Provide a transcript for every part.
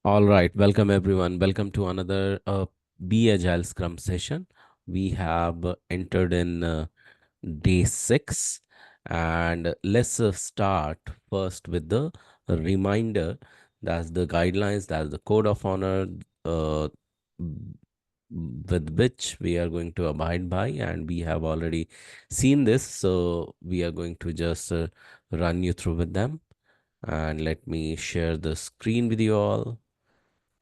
All right, welcome everyone. Welcome to another Be Agile Scrum session. We have entered in day 6, and let's start first with the reminder. That's the guidelines, that's the code of honor uh, with which we are going to abide by, and we have already seen this, so we are going to just run you through with them. And let me share the screen with you all.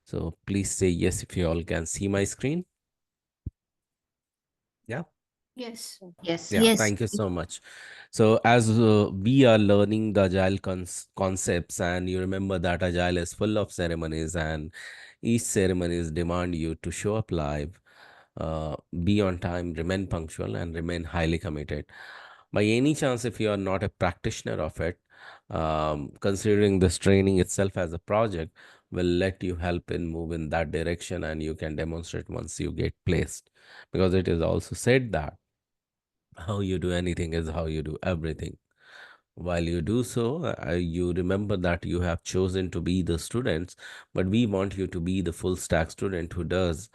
So please say yes if you all can see my screen. Yeah. Yes. Yes. Yeah, thank you so much. So, as we are learning the agile concepts, and you remember that agile is full of ceremonies, and each ceremonies demand you to show up live, be on time, remain punctual, and remain highly committed. By any chance, if you are not a practitioner of it, considering this training itself as a project will let you help in move in that direction, and you can demonstrate once you get placed, because it is also said that how you do anything is how you do everything. While you do so, you remember that you have chosen to be the students, but we want you to be the full stack student who does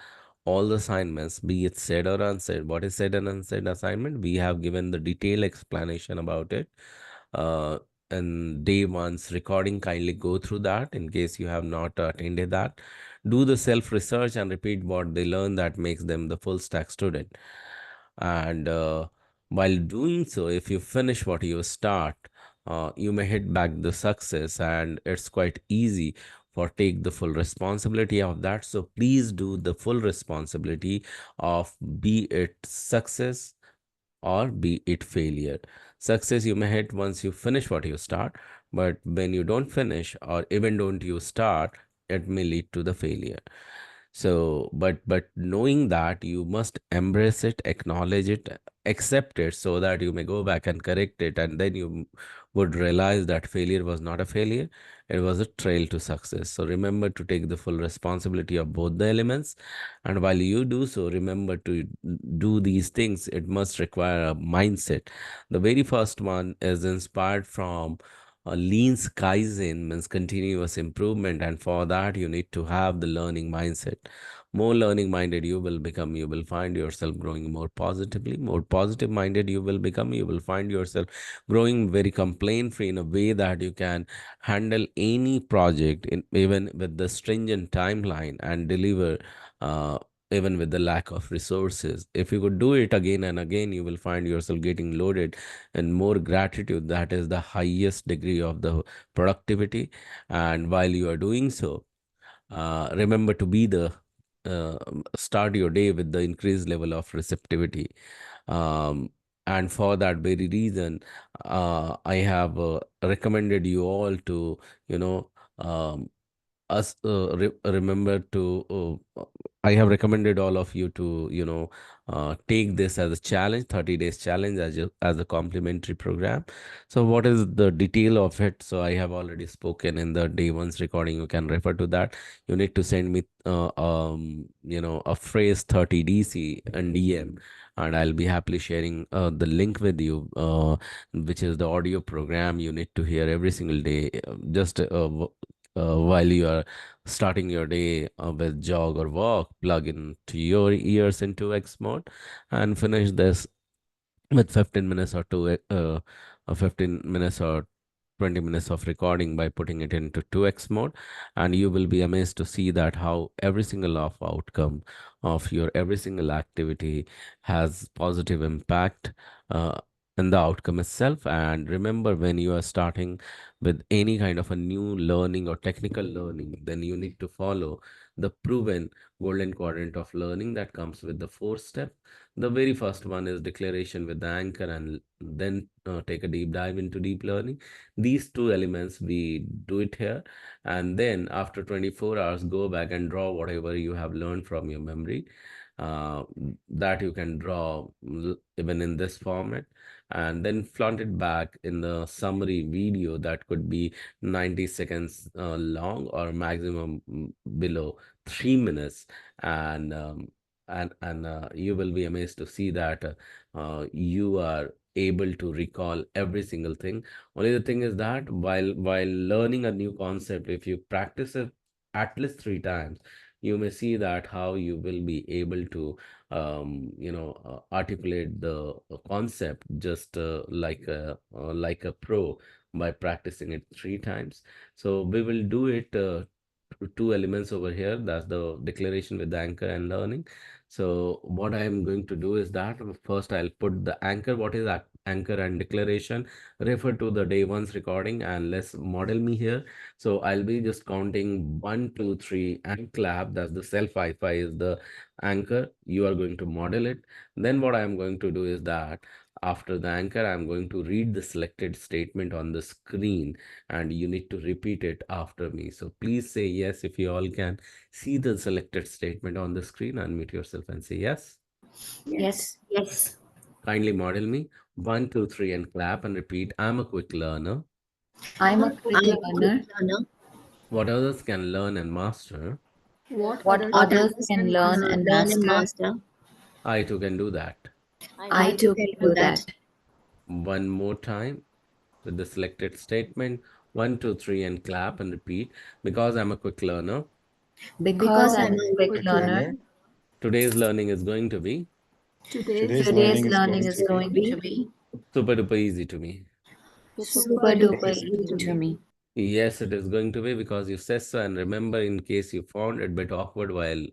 all the assignments, be it said or unsaid. What is said and unsaid assignment? We have given the detailed explanation about it. Uh, and day one's recording, kindly go through that in case you have not attended that. Do the self research and repeat what they learn that makes them the full stack student. And while doing so, if you finish what you start, you may hit back the success, and it's quite easy for take the full responsibility of that. So please do the full responsibility of be it success or be it failure. Success you may hit once you finish what you start, but when you don't finish or even don't you start, it may lead to the failure. So, but knowing that, you must embrace it, acknowledge it, accept it, so that you may go back and correct it, and then you would realize that failure was not a failure, it was a trail to success. So remember to take the full responsibility of both the elements, and while you do so, remember to do these things. It must require a mindset. The very first one is inspired from lean Kaizen, means continuous improvement, and for that you need to have the learning mindset. More learning minded you will become, you will find yourself growing more positively. More positive minded you will become, you will find yourself growing very complaint free in a way that you can handle any project in, even with the stringent timeline, and deliver uh, even with the lack of resources. If you could do it again and again, you will find yourself getting loaded and more gratitude. That is the highest degree of the productivity. And while you are doing so, remember to be the start your day with the increased level of receptivity. um, and for that very reason, I have recommended you all to, you know, um, remember to I have recommended all of you to, take this as a challenge, 30 days challenge, as a complimentary program. So what is the detail of it? So I have already spoken in the day one's recording. You can refer to that. You need to send me a phrase 30 DC and DM, and I'll be happily sharing the link with you, which is the audio program you need to hear every single day, just while you are starting your day with jog or walk. Plug into your ears into X mode and finish this with 15 minutes or 15 minutes or 20 minutes of recording by putting it into 2x mode. And you will be amazed to see that how every single of outcome of your every single activity has positive impact uh, in the outcome itself. And remember, when you are starting with any kind of a new learning or technical learning, then you need to follow the proven golden quadrant of learning that comes with the 4 step. The very first one is declaration with the anchor, and then take a deep dive into deep learning. These two elements, we do it here. And then after 24 hours, go back and draw whatever you have learned from your memory. Uh, that you can draw even in this format, and then flaunt it back in the summary video that could be 90 seconds long, or maximum below 3 minutes. And you will be amazed to see that you are able to recall every single thing. Only the thing is that while learning a new concept, if you practice it at least three times, you may see that how you will be able to articulate the concept just like a pro by practicing it three times. So we will do it two elements over here. That's the declaration with the anchor and learning. So what I am going to do is that first I'll put the anchor. What is anchor and declaration? Refer to the day one's recording and let's model me here. So I'll be just counting one, two, three, and clap. That's the self Wi-Fi is the anchor. You are going to model it. Then what I am going to do is that after the anchor, I'm going to read the selected statement on the screen and you need to repeat it after me. So please say yes if you all can see the selected statement on the screen. Unmute yourself and say yes. Yes. Yes. Kindly model me. One, two, three, and clap and repeat. I'm a quick learner. I'm a quick I'm a quick learner. learner. What others can learn and master, What What others others can can learn and learn and master, master, I too can do that. I I too too can can do do that. that. One more time with the selected statement. One, two, three, and clap and repeat. Because I'm a quick learner, Because Because I'm I'm a a quick quick learner, learner, today's learning is going to be today's learning it's is going going to to be be super duper easy to me. super super duper duper easy easy to to me. me. Yes, it is going to be because you said so. And remember, in case you found it a bit awkward while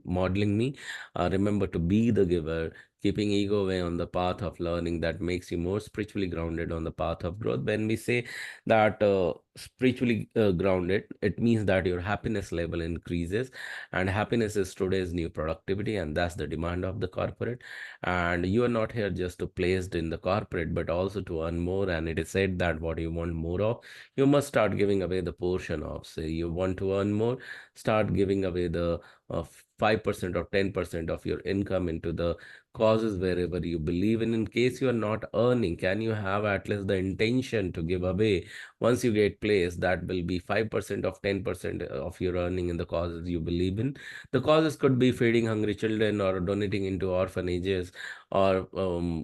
modeling me, remember to be the giver, keeping ego away on the path of learning that makes you more spiritually grounded on the path of growth. When we say that spiritually grounded, it means that your happiness level increases, and happiness is today's new productivity, and that's the demand of the corporate. And you are not here just to placed in the corporate, but also to earn more. And it is said that what you want more of, you must start giving away the portion of. Say you want to earn more, start giving away the 5% or 10% of your income into the causes wherever you believe in case you are not earning, can you have at least the intention to give away? Once you get placed, that will be 5% of 10% of your earning in the causes you believe in. The causes could be feeding hungry children or donating into orphanages or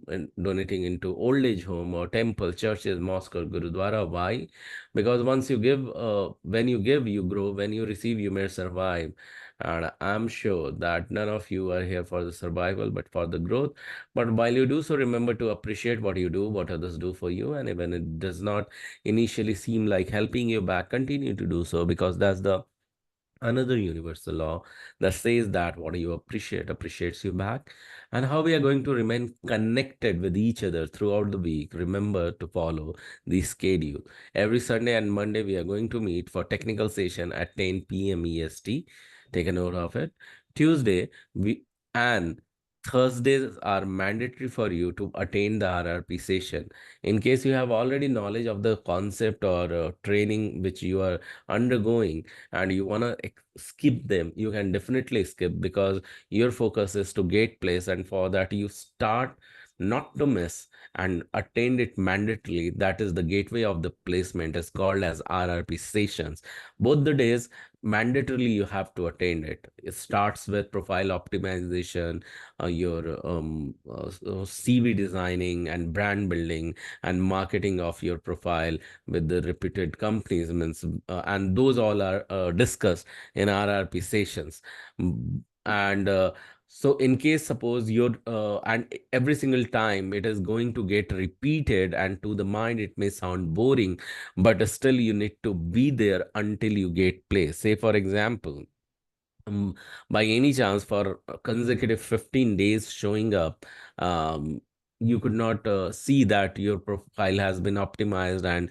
and donating into old age home or temple, churches, mosque or gurudwara. Why? Because once you give, when you give you grow, when you receive you may survive. And I'm sure that none of you are here for the survival but for the growth. But while you do so, remember to appreciate what you do, what others do for you, and even it does not initially seem like helping you back, continue to do so, because that's the another universal law that says that what you appreciate appreciates you back. And how we are going to remain connected with each other throughout the week, remember to follow the schedule. Every Sunday and Monday we are going to meet for technical session at 10 p.m. EST. Take a note of it. Tuesday we and Thursdays are mandatory for you to attend the RRP session. In case you have already knowledge of the concept or training which you are undergoing, and you want to skip them, you can definitely skip, because your focus is to get place, and for that you start not to miss and attend it mandatorily. That is the gateway of the placement, is called as RRP sessions. Both the days mandatorily you have to attend it. It starts with profile optimization, your CV designing and brand building and marketing of your profile with the reputed companies, means and those all are discussed in RRP sessions. And so in case suppose you're and every single time it is going to get repeated, and to the mind it may sound boring, but still you need to be there until you get play. Say for example, um, by any chance for consecutive 15 days showing up, you could not see that your profile has been optimized and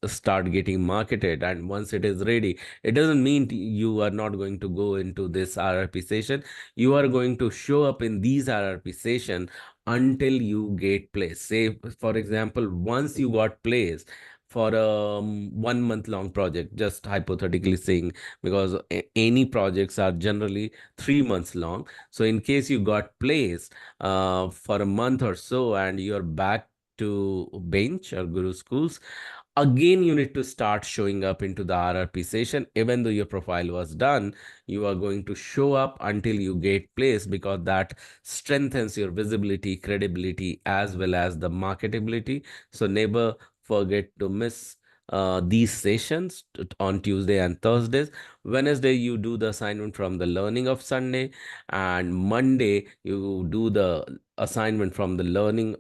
start getting marketed. And once it is ready, it doesn't mean you are not going to go into this RRP session. You are going to show up in these RRP session until you get placed. Say for example, once you got placed for a 1 month long project, just hypothetically saying, because any projects are generally 3 months long. So in case you got placed for a month or so and you're back to bench or guru schools, again you need to start showing up into the RRP session. Even though your profile was done, you are going to show up until you get placed, because that strengthens your visibility, credibility, as well as the marketability. So never forget to miss these sessions on Tuesday and Thursdays. Wednesday, you do the assignment from the learning of Sunday, and Monday, you do the assignment from the learning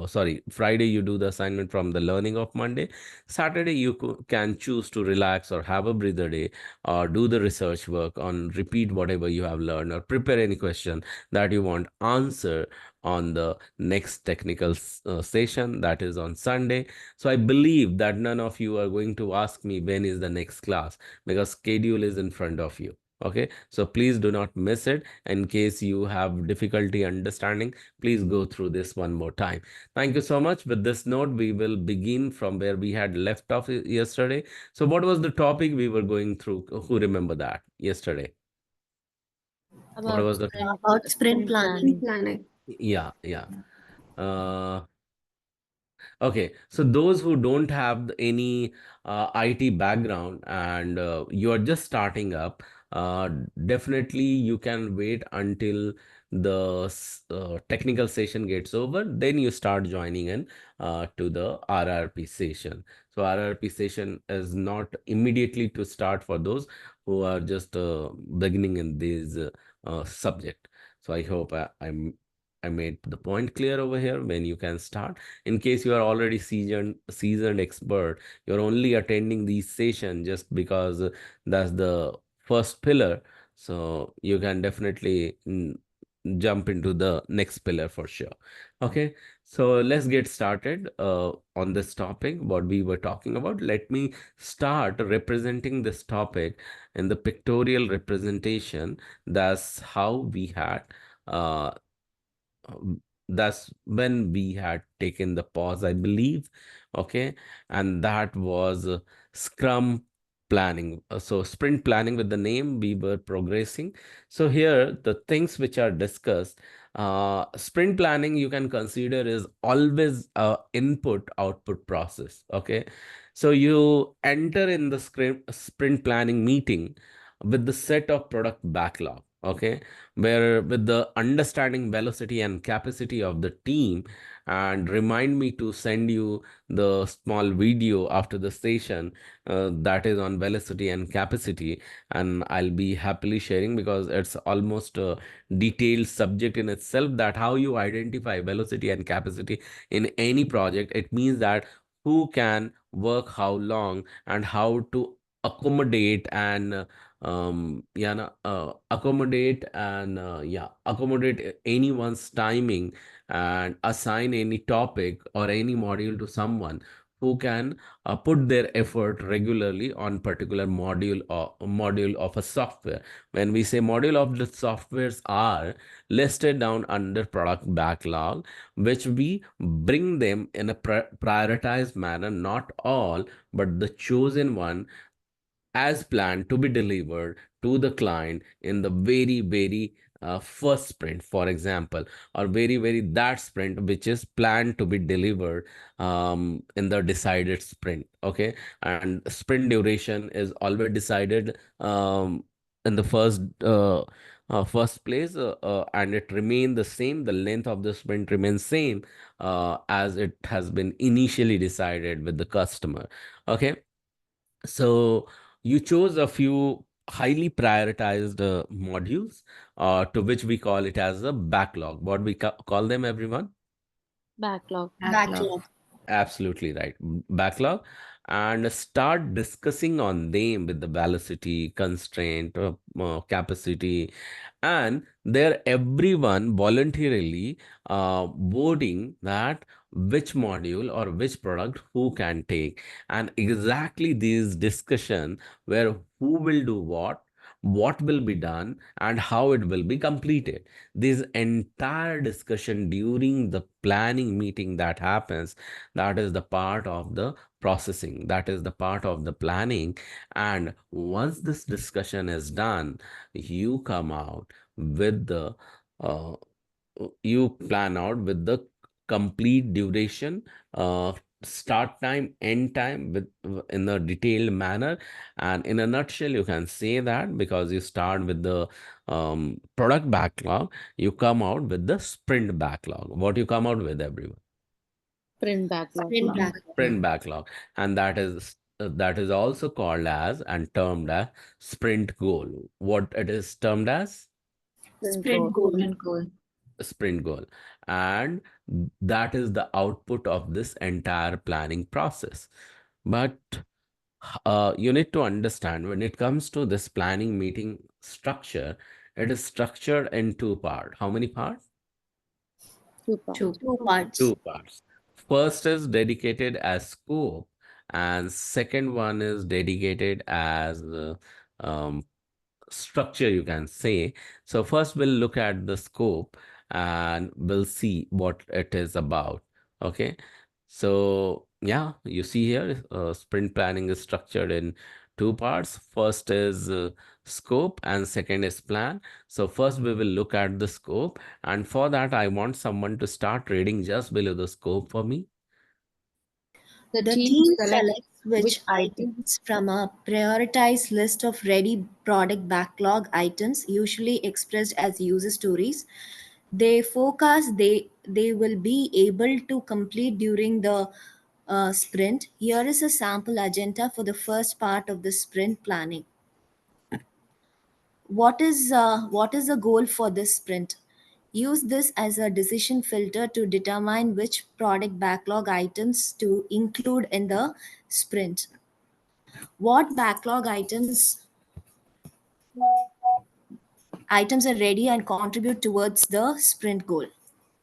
sorry, Friday, you do the assignment from the learning of Monday. Saturday, you can choose to relax or have a breather day or do the research work on repeat whatever you have learned or prepare any question that you want answer on the next technical session, that is on Sunday. So I believe that none of you are going to ask me when is the next class, because schedule is in front of you. Okay, so please do not miss it. In case you have difficulty understanding, please go through this one more time. Thank you so much. With this note, we will begin from where we had left off yesterday. So what was the topic we were going through? Who remember that yesterday? What About was the About sprint sprint planning. planning. Yeah, yeah. uh Okay, so those who don't have any IT background and you are just starting up, uh, definitely you can wait until the technical session gets over. Then you start joining in to the RRP session. So RRP session is not immediately to start for those who are just beginning in this subject. So I hope I made the point clear over here when you can start. In case you are already seasoned expert, you're only attending these sessions just because that's the first pillar, so you can definitely jump into the next pillar for sure. Okay, so let's get started on this topic what we were talking about. Let me start representing this topic in the pictorial representation. That's how we had uh, that's when we had taken the pause, I believe. Okay, and that was Scrum planning. So sprint planning, with the name we were progressing. So here the things which are discussed, sprint planning you can consider is always a input output process. Okay, so you enter in the sprint planning meeting with the set of product backlog. Okay, where with the understanding velocity and capacity of the team, and remind me to send you the small video after the session that is on velocity and capacity, and I'll be happily sharing because it's almost a detailed subject in itself, that how you identify velocity and capacity in any project. It means that who can work how long and how to accommodate and yeah na, accommodate and yeah, accommodate anyone's timing and assign any topic or any module to someone who can put their effort regularly on particular module of a software. When we say module of the softwares are listed down under product backlog, which we bring them in a prioritized manner, not all but the chosen one, as planned to be delivered to the client in the very first sprint, for example, or very that sprint which is planned to be delivered in the decided sprint. Okay, and sprint duration is always decided in the first place, and it remain the same. The length of the sprint remains same as it has been initially decided with the customer. Okay, so you chose a few highly prioritized modules, to which we call it as a backlog. What we call them, everyone? Backlog. Backlog. Absolutely right. Backlog. And start discussing on them with the velocity, constraint, capacity, and there everyone voluntarily voting that which module or which product who can take, and exactly this discussion where who will do what will be done, and how it will be completed. This entire discussion during the planning meeting that happens, that is the part of the processing, that is the part of the planning. And once this discussion is done, you come out with the uh, you plan out with the complete duration, start time, end time, with in a detailed manner. And in a nutshell, you can say that because you start with the product backlog, you come out with the sprint backlog. What you come out with, everyone? Sprint backlog. Sprint Sprint backlog. backlog, and that is also called as and termed as sprint goal. What it is termed as? Sprint Sprint goal. goal. Sprint goal. Sprint goal, and that is the output of this entire planning process. But you need to understand, when it comes to this planning meeting structure, it is structured in two parts. How many parts? Two parts. Two. Two parts. Two parts. First is dedicated as scope, and second one is dedicated as um, structure, you can say. So first we'll look at the scope and we'll see what it is about. Okay. So yeah, you see here, sprint planning is structured in two parts. First is scope and second is plan. So first we will look at the scope, and for that I want someone to start reading just below the scope for me. The The team team selects selects which items from a prioritized list of ready product backlog items, usually expressed as user stories. They forecast they will be able to complete during the sprint. Here is a sample agenda for the first part of the sprint planning. What is the goal for this sprint? Use this as a decision filter to determine which product backlog items to include in the sprint. What backlog items are ready and contribute towards the sprint goal?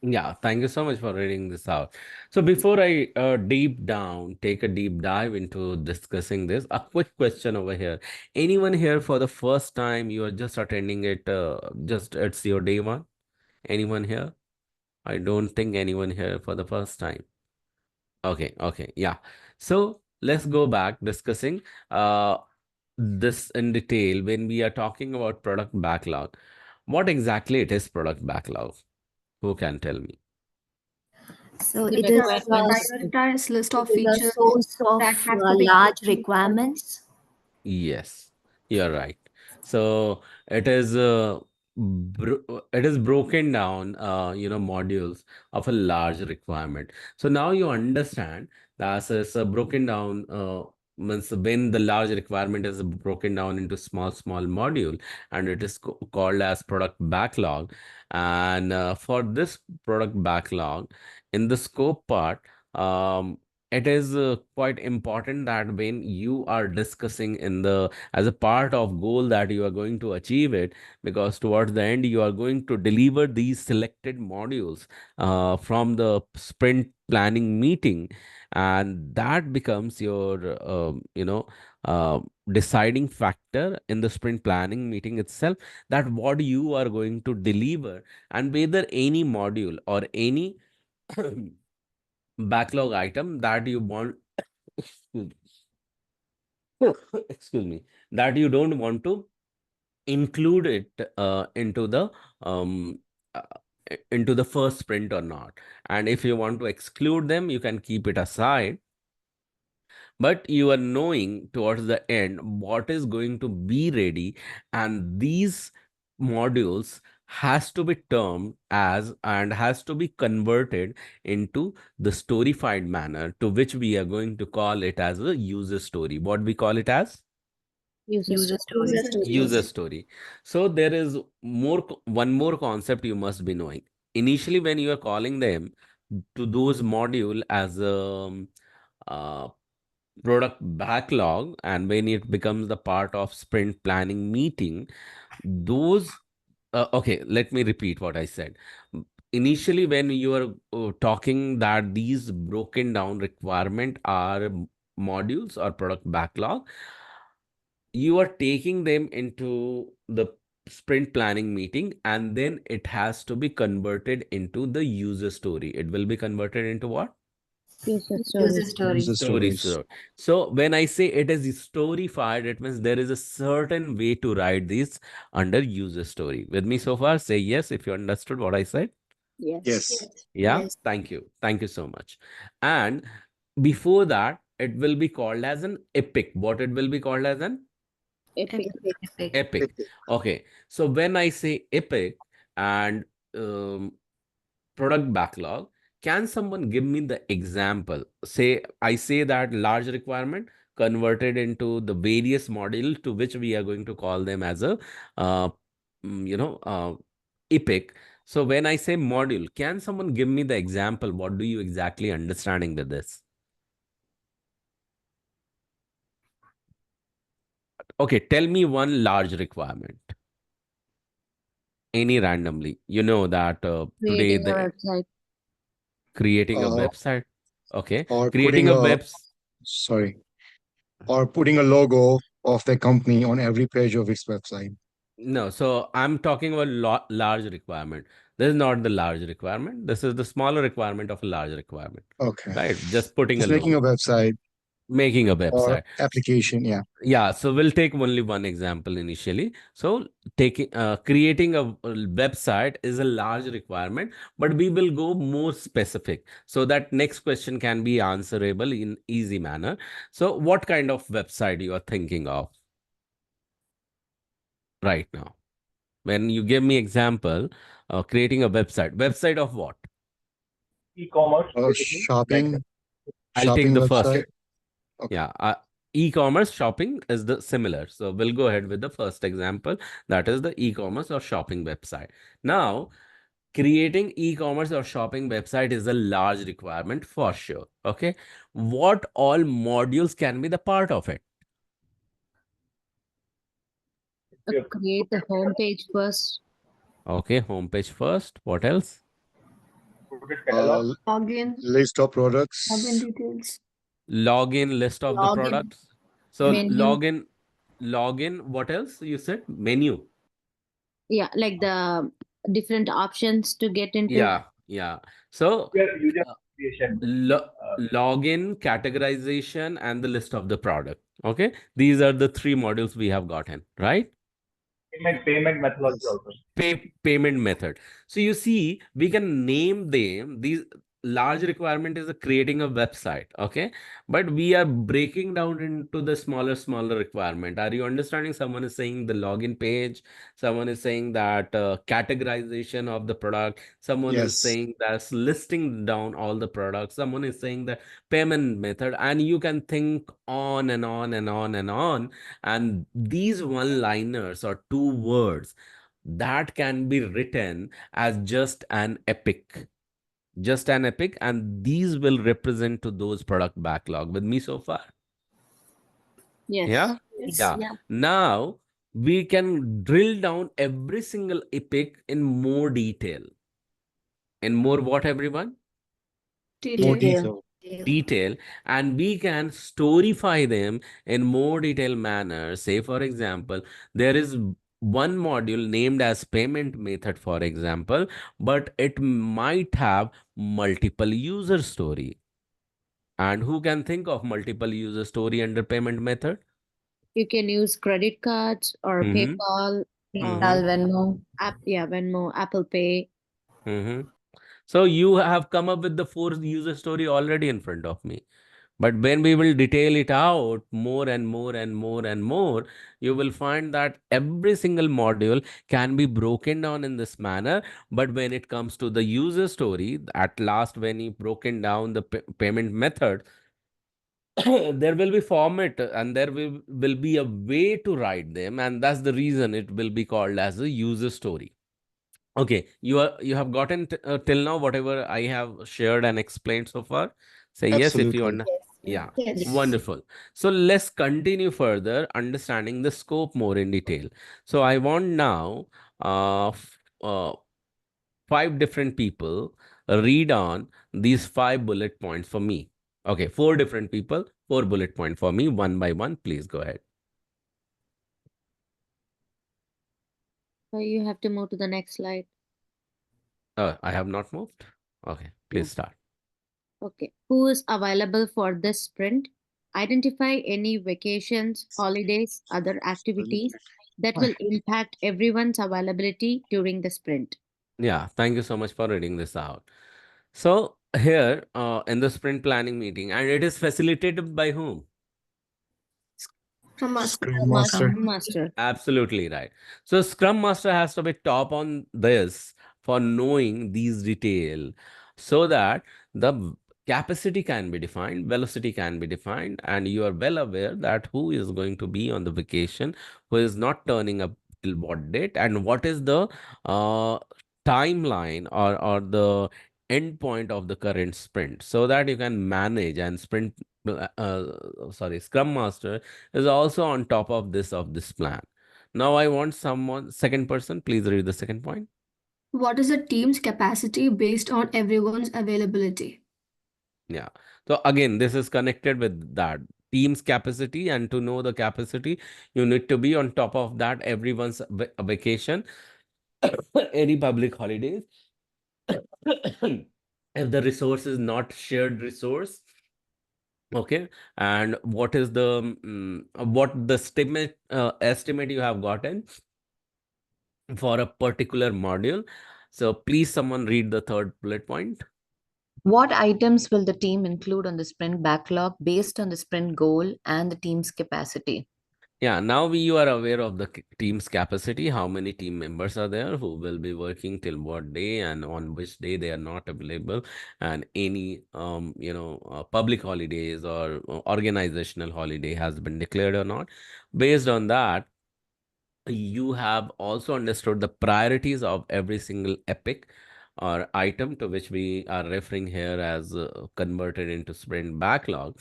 Yeah, thank you so much for reading this out. So before I take a deep dive into discussing this, a quick question over here. Anyone here for the first time, you are just attending it, just it's your day one? Anyone here? I don't think anyone here for the first time. Okay, okay, yeah. So let's go back discussing uh this in detail when we are talking about product backlog. What exactly it is product backlog? Who can tell me? So the it is requirements. Prioritized list it of is a features source of that have to be large included. requirements. Yes, you're right. So it is it is broken down, modules of a large requirement. So now you understand that it's a broken down, means when the large requirement is broken down into small module, and it is called as product backlog. And for this product backlog, in the scope part, it is quite important that when you are discussing in the as a part of goal that you are going to achieve it, because towards the end you are going to deliver these selected modules from the sprint planning meeting, and that becomes your deciding factor in the sprint planning meeting itself, that what you are going to deliver, and whether any module or any backlog item that you want excuse excuse me, that you don't want to include it into the um uh, into the first sprint or not. And if you want to exclude them, you can keep it aside, but you are knowing towards the end what is going to be ready, and these modules has to be termed as and has to be converted into the storified manner, to which we are going to call it as a user story. What we call it as? User User story. User stories. User stories. story. So there is one more concept you must be knowing. Initially, when you are calling them to those module as a uh, product backlog, and when it becomes the part of sprint planning meeting, those okay, let me repeat what I said. Initially, when you are talking that these broken down requirement are modules or product backlog, you are taking them into the sprint planning meeting, and then it has to be converted into the user story. It will be converted into what? User User stories. stories. Story. So when I say it is storyfied, it means there is a certain way to write this under user story. With me so far? Say yes if you understood what I said. Yes. Yes. Yeah, Yes. thank you. Thank you so much. And before that, it will be called as an epic. What it will be called as an Epic. Epic. Epic. epic. Okay. So when I say epic and product backlog, can someone give me the example? Say, I say that large requirement converted into the various module to which we are going to call them as a, uh, epic. So when I say module, can someone give me the example? What do you exactly understanding with this? Okay, tell me one large requirement. Any randomly. You know that today Creating a the website. creating a Uh, website. Okay, or creating putting a a webs. sorry, or putting a logo of the company on every page of its website. No, so I'm talking about large requirement. This is not the large requirement. This is the smaller requirement of a large requirement, Okay. right? Just putting a Just making a logo, website making a or website. application. Yeah. Yeah, so we'll take only one example initially. So taking creating a website is a large requirement, but we will go more specific so that next question can be answerable in easy manner. So what kind of website you are thinking of right now? When you give me example, creating a website of what? E-commerce, basically, like Shopping, I'll take shopping the first. website. Okay. Yeah, e-commerce shopping is the similar. So we'll go ahead with the first example. That is the e-commerce or shopping website. Now, creating e-commerce or shopping website is a large requirement for sure. Okay. What all modules can be the part of it? Create the home page first. Okay, homepage first. What else? product catalog, Login. List of Login products. details. Login list of the Login. products. So Menu. login. What else you said? Menu. Yeah, like the different options to get into. Yeah. So user uh, creation, lo uh, login, categorization, and the list of the product. Okay, these are the three modules we have gotten, right? payment methodology Yes. also. Payment method. So you see, we can name them. These large requirement is creating a website, okay? But we are breaking down into the smaller requirement. Are you understanding? Someone is saying the login page. Someone is saying that categorization of the product. Someone is Yes. saying that's listing down all the products. Someone is saying the payment method, and you can think on and on and on and on. And these one-liners or two words that can be written as just an epic, and these will represent to those product backlog with me so far. Yes. Yeah. Yes. Yeah. Now we can drill down every single epic in more detail. In more what, everyone? More Detail. Detail, and we can storyfy them in more detailed manner. Say for example, there is one module named as payment method, for example, but it might have multiple user story. And who can think of multiple user story under payment method? You can use credit cards or Mm-hmm. PayPal, PayPal, Venmo. Venmo, Apple Pay. Mm-hmm. So you have come up with the four user story already in front of me. But when we will detail it out more and more and more and more, you will find that every single module can be broken down in this manner. But when it comes to the user story, at last, when you broken down the payment method, there will be format and there will be a way to write them. And that's the reason it will be called as a user story. Okay, you have gotten till now whatever I have shared and explained so far. Say yes if you Absolutely. want. Yeah, Yes. wonderful. So let's continue further understanding the scope more in detail. So I want now uh, f- uh, five different people read on these five bullet points for me. Okay, four different people, four bullet point for me, one by one. Please go ahead. So you have to move to the next slide. I have not moved. Okay, please start. Okay. Who is available for this sprint? Identify any vacations, holidays, other activities that will impact everyone's availability during the sprint. Yeah, thank you so much for reading this out. So here in the sprint planning meeting, and it is facilitated by whom? Scrum Master. Scrum Master. Master. Absolutely right. So Scrum Master has to be top on this for knowing these detail. so that the capacity can be defined, velocity can be defined, and you are well aware that who is going to be on the vacation, who is not turning up till what date, and what is the uh, timeline or the end point of the current sprint, so that you can manage. And Scrum Master is also on top of this plan. Now I want someone, second person, please read the second point. What is a team's capacity based on everyone's availability? Yeah. So again, this is connected with that team's capacity, and to know the capacity, you need to be on top of that everyone's vacation, any public holidays. If the resource is not shared resource, okay, and what is the what the estimate you have gotten for a particular module. So please someone read the third bullet point. What items will the team include on the sprint backlog based on the sprint goal and the team's capacity? Yeah, now you are aware of the team's capacity, how many team members are there, who will be working till what day, and on which day they are not available, and any public holidays or organizational holiday has been declared or not. Based on that, you have also understood the priorities of every single epic or item, to which we are referring here as converted into sprint backlog,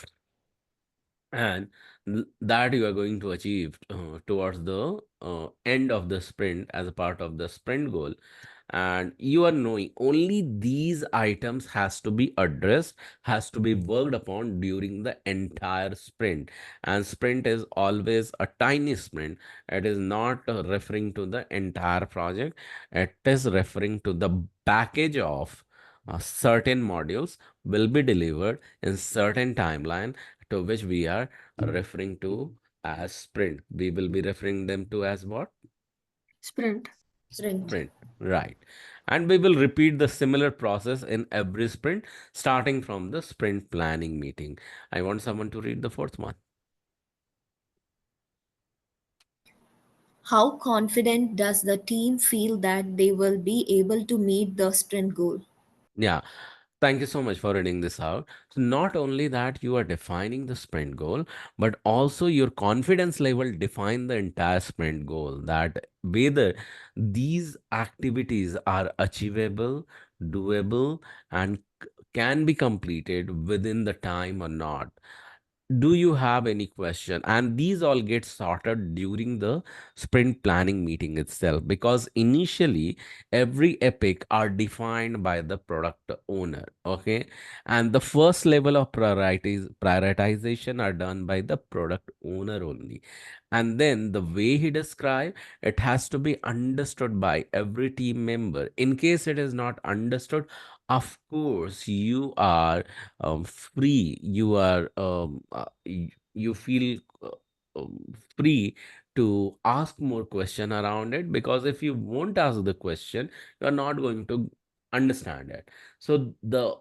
and that you are going to achieve towards the end of the sprint as a part of the sprint goal. And you are knowing only these items has to be addressed, has to be worked upon during the entire sprint. And sprint is always a tiny sprint. It is not referring to the entire project. It is referring to the package of certain modules will be delivered in certain timeline, to which we are referring to as sprint. We will be referring them to as what? Sprint. Sprint, right. And we will repeat the similar process in every sprint, starting from the sprint planning meeting. I want someone to read the fourth one. How confident does the team feel that they will be able to meet the sprint goal? Yeah. Thank you so much for reading this out. So not only that you are defining the sprint goal, but also your confidence level define the entire sprint goal, that whether these activities are achievable, doable, and can be completed within the time or not. Do you have any question? And these all get sorted during the sprint planning meeting itself, because initially every epic are defined by the product owner, okay, and the first level of prioritization are done by the product owner only. And then the way he described, it has to be understood by every team member. In case it is not understood, of course you are free, you are you feel free to ask more question around it, because if you won't ask the question, you are not going to understand it. So the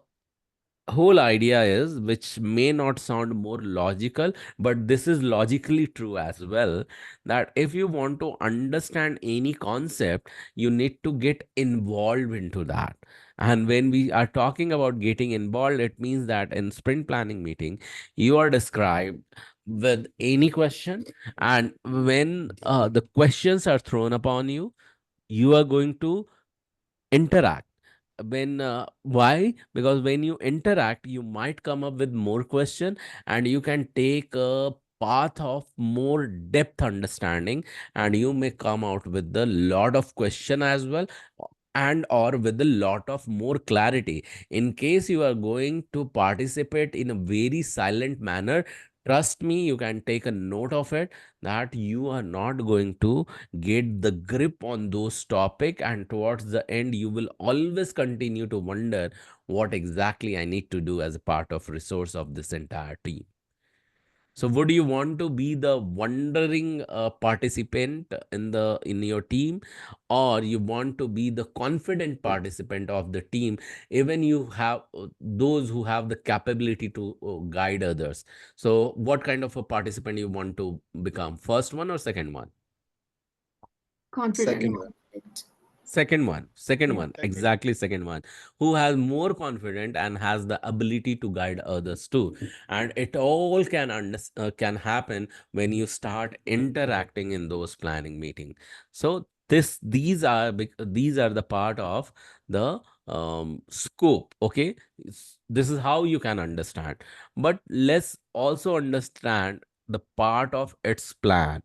whole idea is, which may not sound more logical, but this is logically true as well, that if you want to understand any concept, you need to get involved into that. And when we are talking about getting involved, it means that in sprint planning meeting, you are described with any question, and when the questions are thrown upon you, you are going to interact. Why? Because when you interact, you might come up with more question, and you can take a path of more depth understanding, and you may come out with a lot of question as well, and or with a lot of more clarity. In case you are going to participate in a very silent manner, trust me, you can take a note of it, that you are not going to get the grip on those topic, and towards the end you will always continue to wonder what exactly I need to do as a part of resource of this entire team. So would you want to be the wondering participant in your team, or you want to be the confident participant of the team, even you have those who have the capability to guide others? So what kind of a participant you want to become, first one or second one? Confident. Second one. Second Yeah. one, exactly second one, who has more confident and has the ability to guide others too. And it all can happen when you start interacting in those planning meeting. So these are the part of the scope. Okay, this is how you can understand. But let's also understand the part of its plan.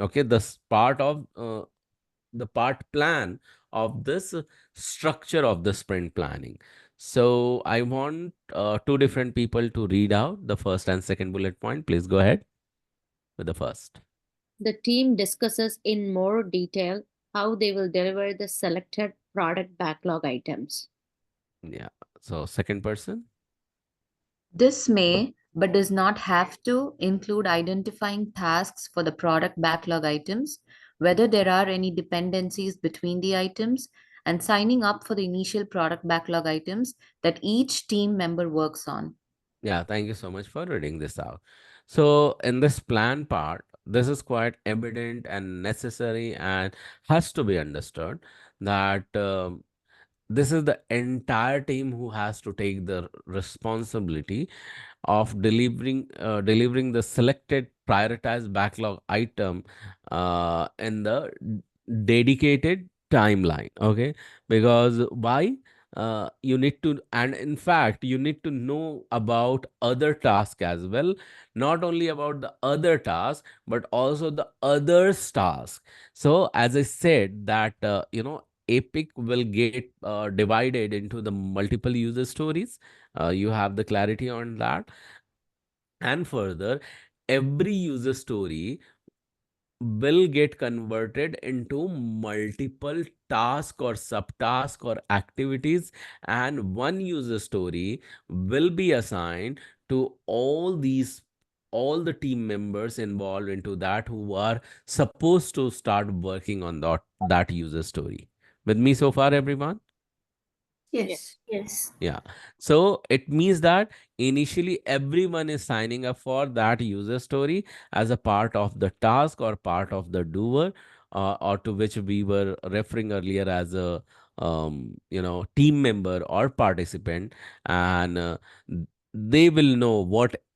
Okay, this part of the part plan of this structure of the sprint planning. So I want two different people to read out the first and second bullet point. Please go ahead with the first. The team discusses in more detail how they will deliver the selected product backlog items. Yeah. So second person. This may, but does not have to, include identifying tasks for the product backlog items, whether there are any dependencies between the items, and signing up for the initial product backlog items that each team member works on. Yeah, thank you so much for reading this out. So, in this plan part, this is quite evident and necessary and has to be understood that this is the entire team who has to take the responsibility of delivering the selected prioritized backlog item in the dedicated timeline. Okay, because why? You need to, and in fact you need to know about other tasks as well, not only about the other task but also the others task. So as I said that epic will get divided into the multiple user stories. You have the clarity on that. And further, every user story will get converted into multiple task or subtask or activities, and one user story will be assigned to all the team members involved into that who are supposed to start working on that user story. With me so far, everyone? Yes. Yes. Yeah. So it means that initially everyone is signing up for that user story as a part of the task or part of the doer, or to which we were referring earlier as a team member or participant, and they will know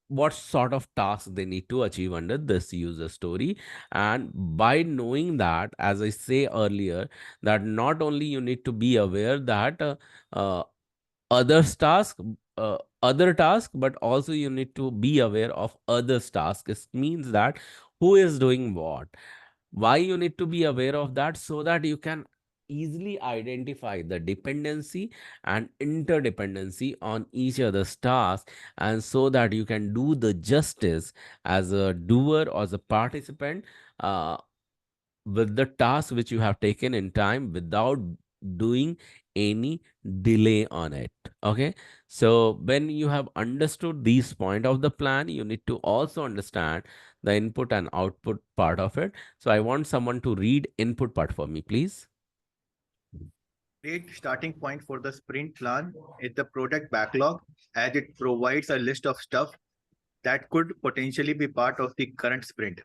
what sort of tasks they need to achieve under this user story. And by knowing that, as I say earlier, that not only you need to be aware that uh, others task other task, but also you need to be aware of others task. It means that who is doing what, why you need to be aware of that, so that you can easily identify the dependency and interdependency on each other's task, and so that you can do the justice as a doer or as a participant uh, with the task which you have taken in time without doing any delay on it. Okay, so when you have understood these point of the plan, you need to also understand the input and output part of it. So I want someone to read input part for me, please. Great starting point for the sprint plan is the product backlog, as it provides a list of stuff that could potentially be part of the current sprint.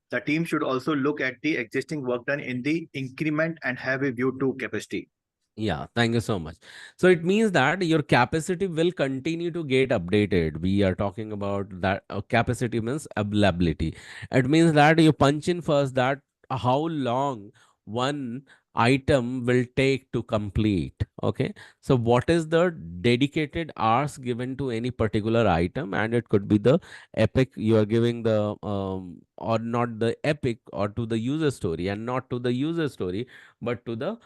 The team should also look at the existing work done in the increment and have a view to capacity. Yeah, thank you so much. So it means that your capacity will continue to get updated. We are talking about that capacity means availability. It means that you punch in first that how long one item will take to complete. Okay. So what is the dedicated hours given to any particular item? And it could be the epic you are giving the or not the epic, or to the user story, and not to the user story, but to the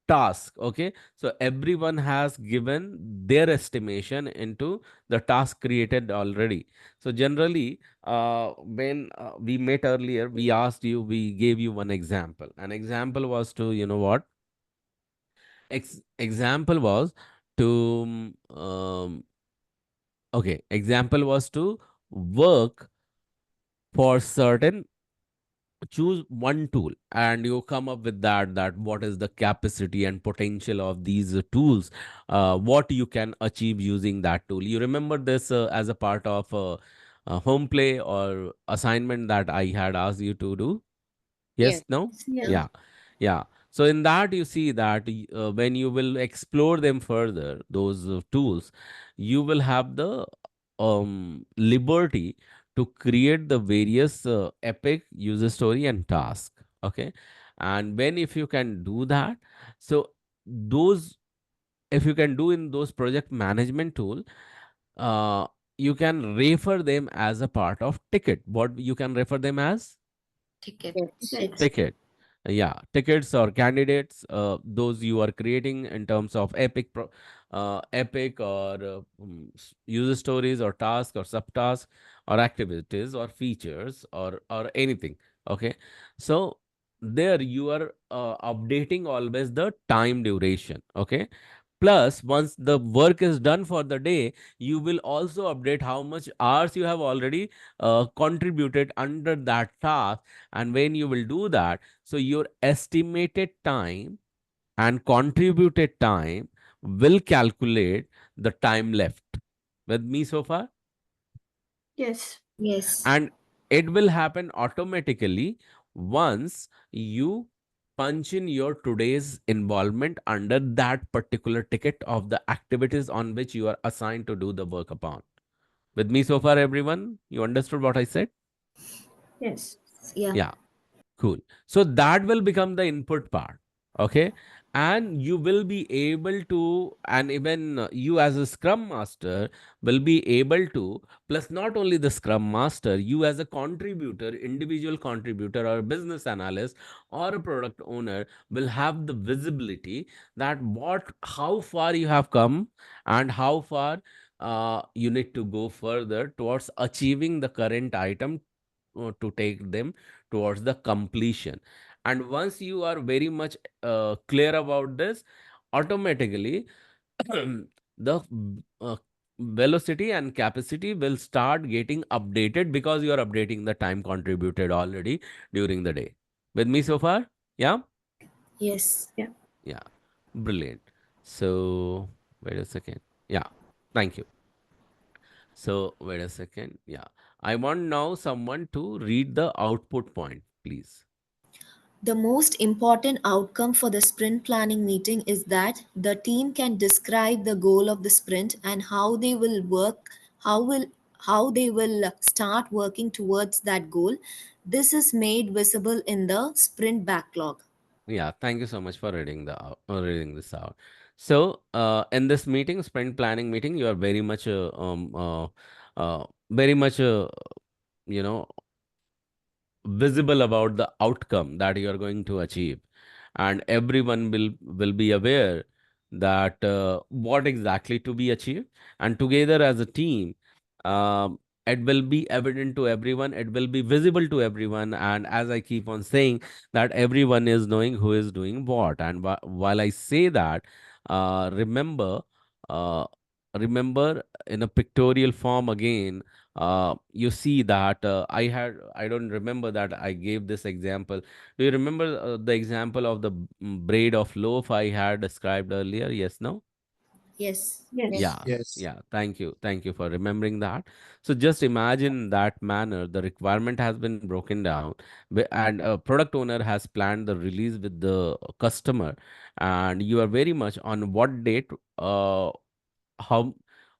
task. Okay, so everyone has given their estimation into the task created already. So generally when we met earlier, we asked you, we gave you one example. An example was to, you know what, example was to okay, example was to work for certain, choose one tool and you come up with that what is the capacity and potential of these tools, what you can achieve using that tool. You remember this as a part of a home play or assignment that I had asked you to do? Yes, Yes. no? Yeah. Yeah, yeah. So in that, you see that when you will explore them further, those tools, you will have the liberty to create the various epic user story and task. Okay. And when if you can do that, so those, if you can do in those project management tool, uh, you can refer them as a part of ticket. What you can refer them as? Ticket. Yes. Ticket. Yeah, tickets or candidates, those you are creating in terms of epic or user stories or task or subtask or activities or features or anything. Okay, so there you are updating always the time duration. Okay, plus once the work is done for the day, you will also update how much hours you have already contributed under that task. And when you will do that, so your estimated time and contributed time will calculate the time left. With me so far? Yes. Yes. And it will happen automatically once you punch in your today's involvement under that particular ticket of the activities on which you are assigned to do the work upon. With me so far, everyone? You understood what I said? Yes. Yeah. Yeah. Cool. So that will become the input part. Okay. And you will be able to, and even you as a Scrum Master will be able to, plus not only the Scrum Master, you as a contributor, individual contributor or business analyst or a product owner will have the visibility that how far you have come and how far you need to go further towards achieving the current item to take them towards the completion. And once you are very much clear about this, automatically the uh, velocity and capacity will start getting updated because you are updating the time contributed already during the day. With me so far? Yeah? Yes. Yeah. Yeah. Brilliant. So, wait a second. Yeah. Thank you. So, wait a second. Yeah. I want now someone to read the output point, please. The most important outcome for the sprint planning meeting is that the team can describe the goal of the sprint and how will how they will start working towards that goal. This is made visible in the sprint backlog. Yeah, thank you so much for reading this out. So, in this meeting, sprint planning meeting, you are very much, you know, visible about the outcome that you are going to achieve, and everyone will be aware that what exactly to be achieved, and together as a team, um, it will be evident to everyone, it will be visible to everyone, and as I keep on saying, that everyone is knowing who is doing what. And while I say that, remember, uh, remember in a pictorial form again, you see that I don't remember that I gave this example. Do you remember the example of the braid of loaf I had described earlier? Yes, no? Yes. Yes. Yeah, Yes. yeah. Thank you. Thank you for remembering that. So just imagine that manner. The requirement has been broken down, and a product owner has planned the release with the customer, and you are very much on what date, how,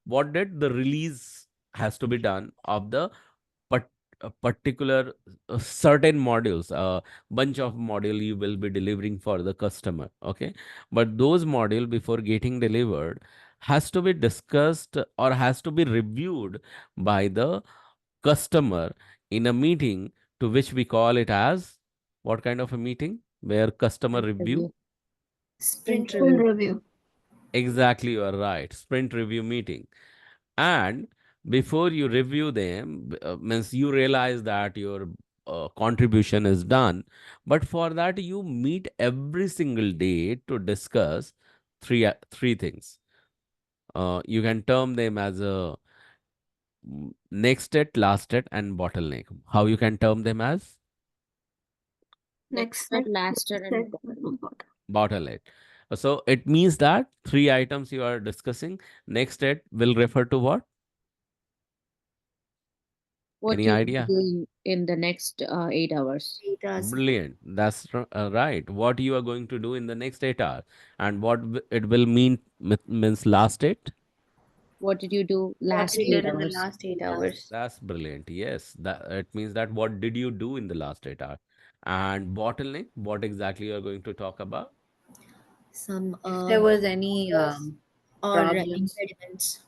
what date the release has to be done of the but a particular certain modules, a bunch of module you will be delivering for the customer. Okay, but those module before getting delivered has to be discussed or has to be reviewed by the customer in a meeting, to which we call it as what kind of a meeting where customer review? Interview. Sprint Full review. review. Exactly, you are right, sprint review meeting. And before you review them, means you realize that your contribution is done, but for that you meet every single day to discuss three things. You can term them as a next state, last state, and bottleneck. How you can term them as? Next Next step, step. last step, and Step. Bottleneck. So it means that three items you are discussing. Next state will refer to what? what Any you will be idea? doing in the next 8 hours. 8 hours. Brilliant. That's right. What you are going to do in the next 8 hours, and what it will means last eight. What did you do What last we eight did in the hours? last 8 Yeah. hours. That's brilliant. Yes, that it means that what did you do in the last 8 hours, and bottleneck. What exactly you are going to talk about? Some If there was any errors or problems, impediments.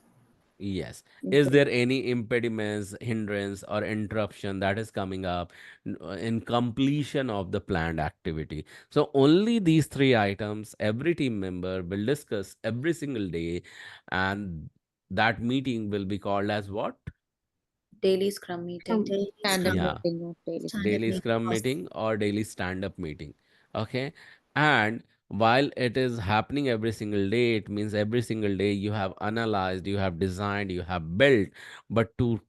Yes. Is there any impediments, hindrance, or interruption that is coming up in completion of the planned activity? So, only these three items every team member will discuss every single day, and that meeting will be called as what? daily scrum meeting. Daily Stand-up scrum, Yeah. meeting or daily scrum. stand-up Daily meeting. scrum meeting or daily stand up meeting. Okay. And while it is happening every single day, it means every single day you have analyzed, you have designed, you have built. But to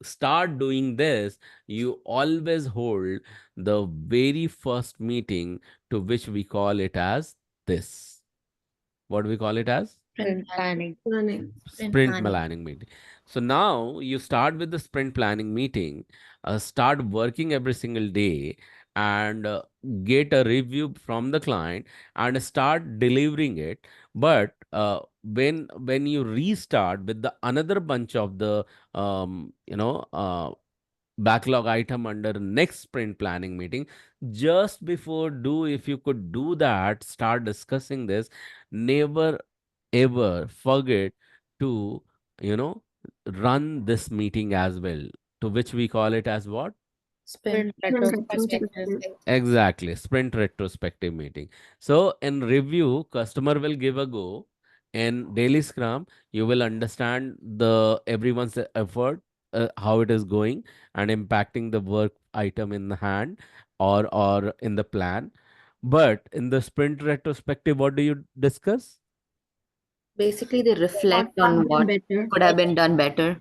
start doing this, you always hold the very first meeting, to which we call it as this. What we call it as? Sprint Sprint planning. planning. Planning. Sprint Sprint planning. planning meeting. So now you start with the sprint planning meeting, start working every single day, and get a review from the client and start delivering it. But when you restart with the another bunch of the backlog item under next sprint planning meeting, just before do, if you could do that, start discussing this. Never ever forget to you know run this meeting as well, to which we call it as what? Sprint Sprint retrospective. retrospective. Retrospective. Exactly, sprint retrospective meeting. So in review, customer will give a go. In daily scrum, you will understand the everyone's effort, how it is going and impacting the work item in the hand, or in the plan. But in the sprint retrospective, what do you discuss? Basically, they What reflect could on have been what better? could have been done better.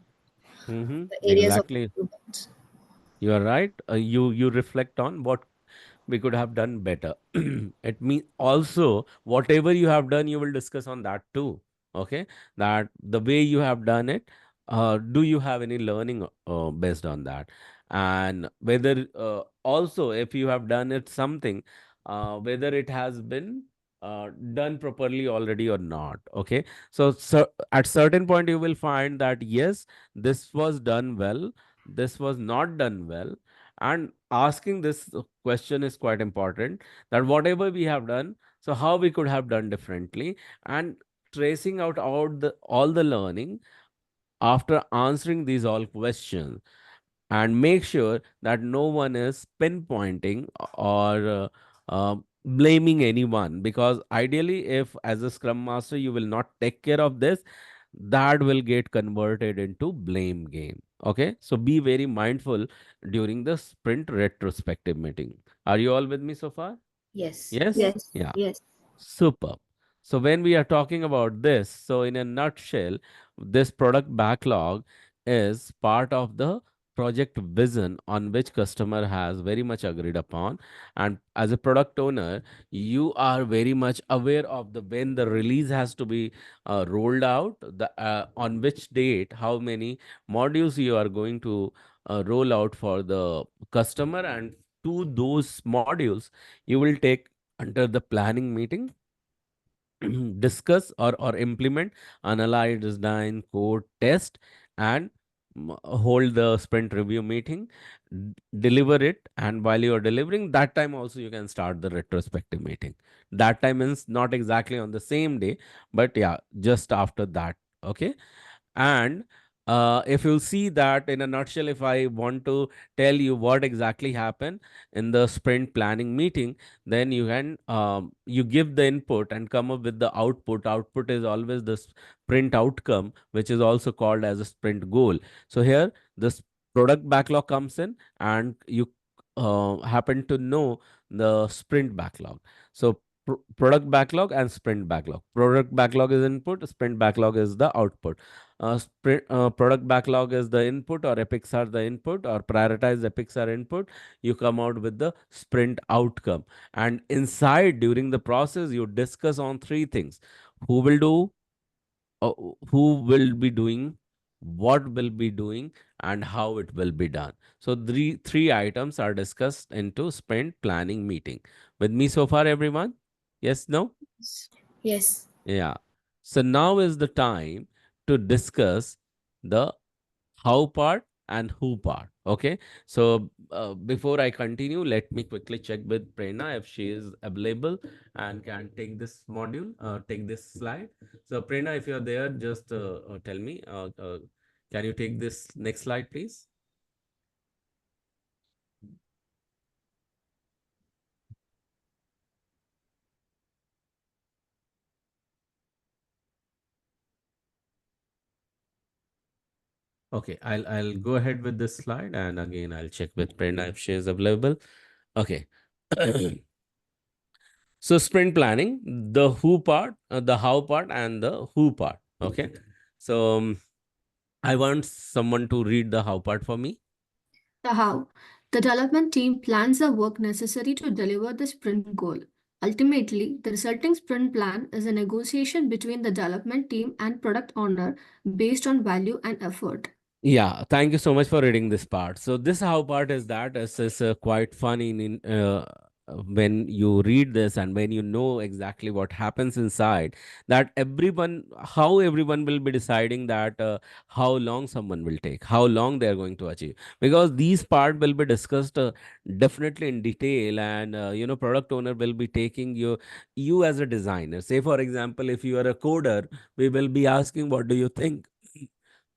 Mm-hmm. The areas of Exactly. improvement. You are right. You reflect on what we could have done better. It means also whatever you have done, you will discuss on that too. Okay, that the way you have done it. Do you have any learning based on that? And whether also if you have done it something, whether it has been done properly already or not. Okay, so at certain point you will find that yes, this was done well, this was not done well, and asking this question is quite important, that whatever we have done, so how we could have done differently, and tracing out all the learning after answering these all questions, and make sure that no one is pinpointing or blaming anyone, because ideally if as a scrum master you will not take care of this, that will get converted into blame game. Okay, so be very mindful during the sprint retrospective meeting. Are you all with me so far? Yes. Yes. Yes. Yeah. Yes. Superb. So when we are talking about this, so in a nutshell, this product backlog is part of the project vision on which customer has very much agreed upon. And as a product owner, you are very much aware of the when the release has to be rolled out, the on which date, how many modules you are going to roll out for the customer, and to those modules you will take under the planning meeting, discuss or implement, analyze, design, code, test, and hold the sprint review meeting, deliver it. And while you are delivering, that time also you can start the retrospective meeting. That time means not exactly on the same day, but yeah, just after that. Okay. And if you'll see that in a nutshell, if I want to tell you what exactly happened in the sprint planning meeting, then you can you give the input and come up with the output. Output is always the sprint outcome, which is also called as a sprint goal. So here this product backlog comes in, and you happen to know the sprint backlog. So product backlog and sprint backlog. Product backlog is input, sprint backlog is the output. Product backlog is the input, or epics are the input, or prioritize epics are input. You come out with the sprint outcome, and inside during the process you discuss on three things: who will do, uh, who will be doing, what will be doing, and how it will be done. So three items are discussed into sprint planning meeting. With me so far, everyone? Yes, no? Yes. Yeah. So now is the time to discuss the how part and who part. Okay. So before I continue, let me quickly check with Prerna if she is available and can take this module, take this slide. So Prerna, if you're there, just tell me, can you take this next slide, please? Okay, I'll go ahead with this slide, and again I'll check with Prerna if she is available. Okay. So sprint planning, the who part, the how part, and the who part. Okay. So I want someone to read the how part for me. The how. The development team plans the work necessary to deliver the sprint goal. Ultimately, the resulting sprint plan is a negotiation between the development team and product owner based on value and effort. Yeah, thank you so much for reading this part. So this how part is that is quite funny when you read this and when you know exactly what happens inside, that how everyone will be deciding that how long someone will take, how long they are going to achieve, because these part will be discussed definitely in detail, and product owner will be taking you as a designer. Say for example, if you are a coder, we will be asking what do you think.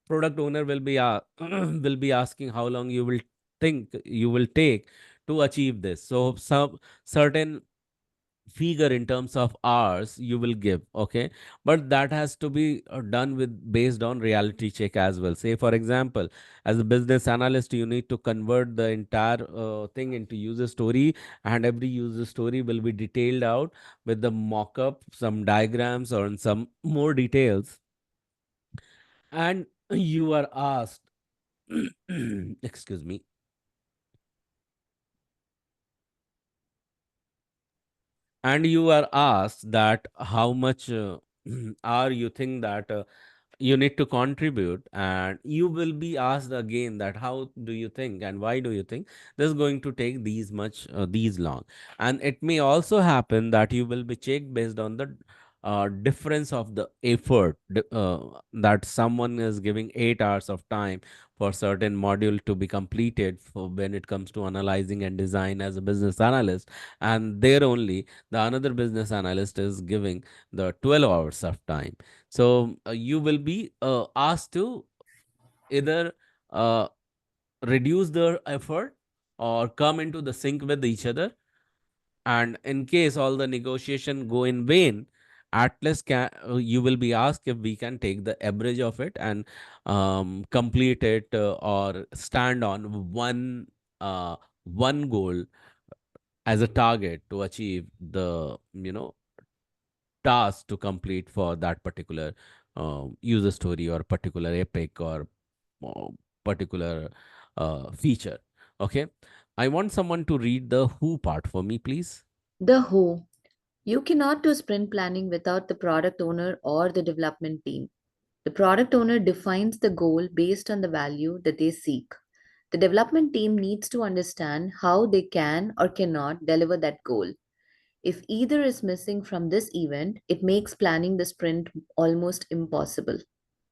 Product owner will be will be asking how long you will think you will take to achieve this. So some certain figure in terms of hours you will give. Okay, but that has to be done with based on reality check as well. Say for example, as a business analyst, you need to convert the entire thing into user story, and every user story will be detailed out with the mock-up, some diagrams, or in some more details. And you are asked excuse me, and you are asked that how much are you think that you need to contribute, and you will be asked again that how do you think and why do you think this is going to take these long. And it may also happen that you will be checked based on the difference of the effort, that someone is giving 8 hours of time for certain module to be completed for when it comes to analyzing and design as a business analyst, and there only the another business analyst is giving the 12 hours of time. So you will be asked to either uh, reduce their effort or come into the sync with each other. And in case all the negotiation go in vain, at least you will be asked if we can take the average of it and complete it, or stand on one goal as a target to achieve the task to complete for that particular user story or particular epic or uh, particular feature. Okay. I want someone to read the who part for me, please. The who. You cannot do sprint planning without the product owner or the development team. The product owner defines the goal based on the value that they seek. The development team needs to understand how they can or cannot deliver that goal. If either is missing from this event, it makes planning the sprint almost impossible.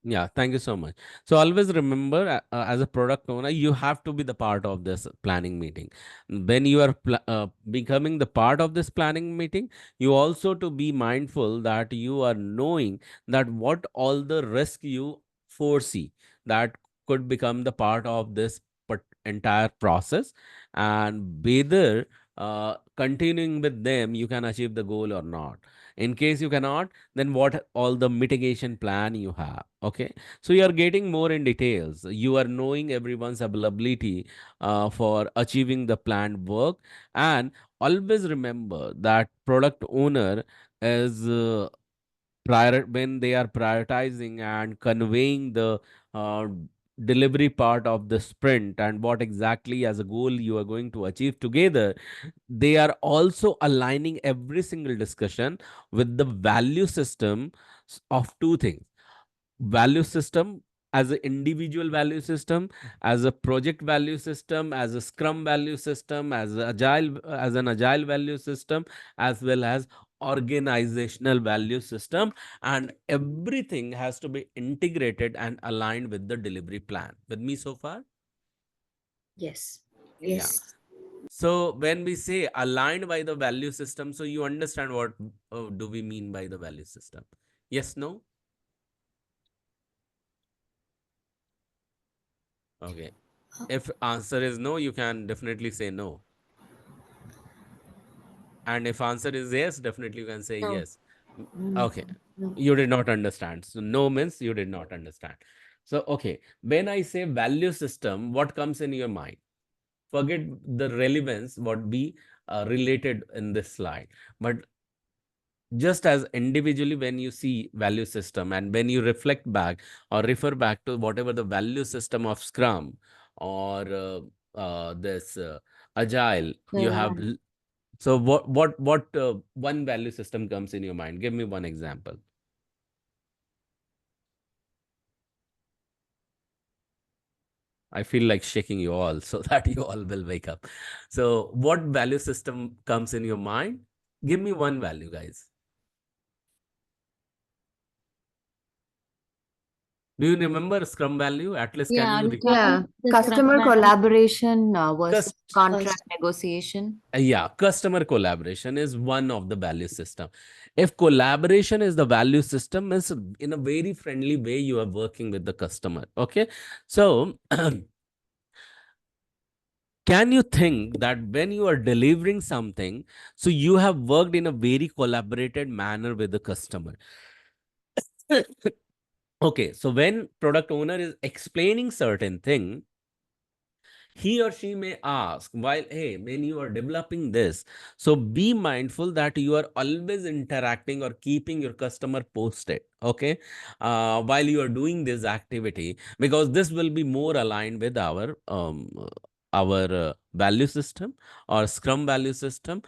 Yeah, thank you so much. So always remember, as a product owner, you have to be the part of this planning meeting. When you are becoming the part of this planning meeting, you also to be mindful that you are knowing that what all the risk you foresee that could become the part of this entire process, and whether continuing with them you can achieve the goal or not. In case you cannot, then what all the mitigation plan you have. Okay, so you are getting more in details, you are knowing everyone's availability for achieving the planned work. And always remember that product owner is when they are prioritizing and conveying the uh, delivery part of the sprint and what exactly as a goal you are going to achieve together, they are also aligning every single discussion with the value system of two things. Value system as an individual value system, as a project value system, as a Scrum value system, as an agile value system, as well as organizational value system, and everything has to be integrated and aligned with the delivery plan. With me so far? Yes. Yeah. So when we say aligned by the value system, so you understand what do we mean by the value system? Yes, no? Okay. If answer is no, you can definitely say no. And if answer is yes, definitely you can say No. yes. Okay. You did not understand. So no means you did not understand. So, okay. When I say value system, what comes in your mind? Forget the relevance, what we related in this slide. But just as individually, when you see value system and when you reflect back or refer back to whatever the value system of Scrum or this Agile, you have. So what one value system comes in your mind? Give me one example. I feel like shaking you all so that you all will wake up. So what value system comes in your mind? Give me one value, guys. Do you remember Scrum value? At least can you Yeah, customer collaboration versus contract negotiation. Yeah, customer collaboration is one of the value system. If collaboration is the value system, is in a very friendly way you are working with the customer. Okay, so can you think that when you are delivering something, so you have worked in a very collaborated manner with the customer? Okay, so when product owner is explaining certain thing, he or she may ask, while, hey, when you are developing this, so be mindful that you are always interacting or keeping your customer posted, okay, while you are doing this activity, because this will be more aligned with our value system or Scrum value system.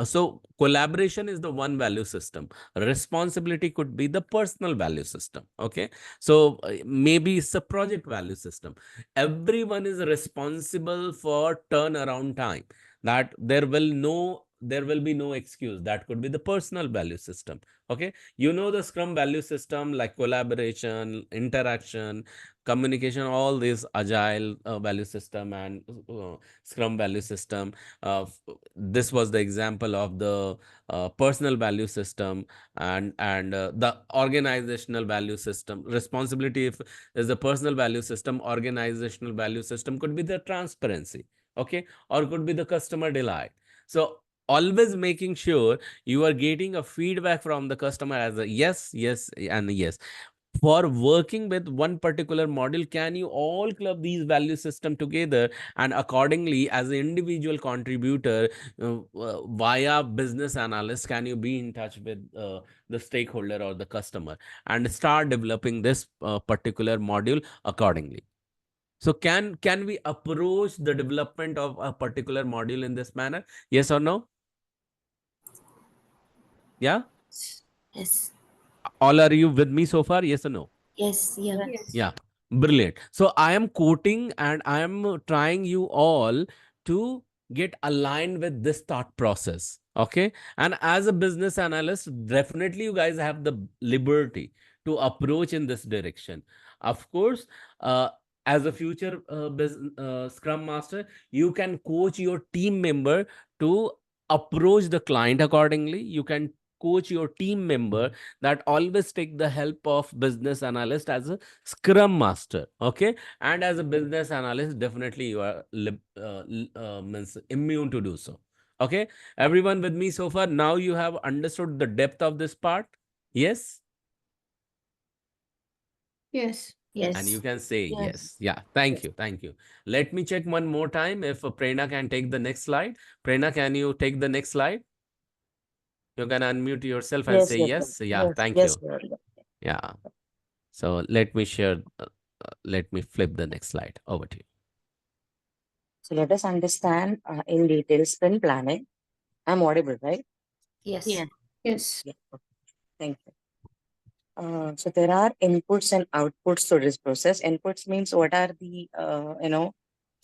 So collaboration is the one value system. Responsibility could be the personal value system. Okay, so maybe it's a project value system. Everyone is responsible for turnaround time. That there will be no excuse. That could be the personal value system. Okay, you know the Scrum value system, like collaboration, interaction, communication, all this agile value system and Scrum value system. This was the example of the personal value system, and the organizational value system. Responsibility, if is the personal value system, organizational value system could be the transparency, okay, or could be the customer delight. So always making sure you are getting a feedback from the customer as a yes, yes, and yes. For working with one particular model, can you all club these value system together, and accordingly, as an individual contributor, via business analyst, can you be in touch with the stakeholder or the customer and start developing this particular module accordingly? So can we approach the development of a particular module in this manner? Yes or no? Yeah. Yes. All are you with me so far? Yes or no? Yes. Yeah. Yeah, brilliant. So I am quoting and I am trying you all to get aligned with this thought process. Okay. And as a business analyst, definitely you guys have the liberty to approach in this direction. Of course, as a future Scrum Master, you can coach your team member to approach the client accordingly. You can coach your team member that always take the help of business analyst as a Scrum Master. Okay, and as a business analyst, definitely you are means immune to do so. Okay, everyone with me so far? Now you have understood the depth of this part. Yes. Yes. And you Yes. can say yes. Yeah, thank you. Thank you. Let me check one more time if Prerna can take the next slide. Prerna, can you take the next slide? You can unmute yourself and say yes. Yeah, thank you. Yeah. So let me share, let me flip the next slide. Over to you. So let us understand in detail sprint planning. I'm audible, right? Yes. Yeah. Yes. Yeah. Okay. Thank you. So there are inputs and outputs to this process. Inputs means what are the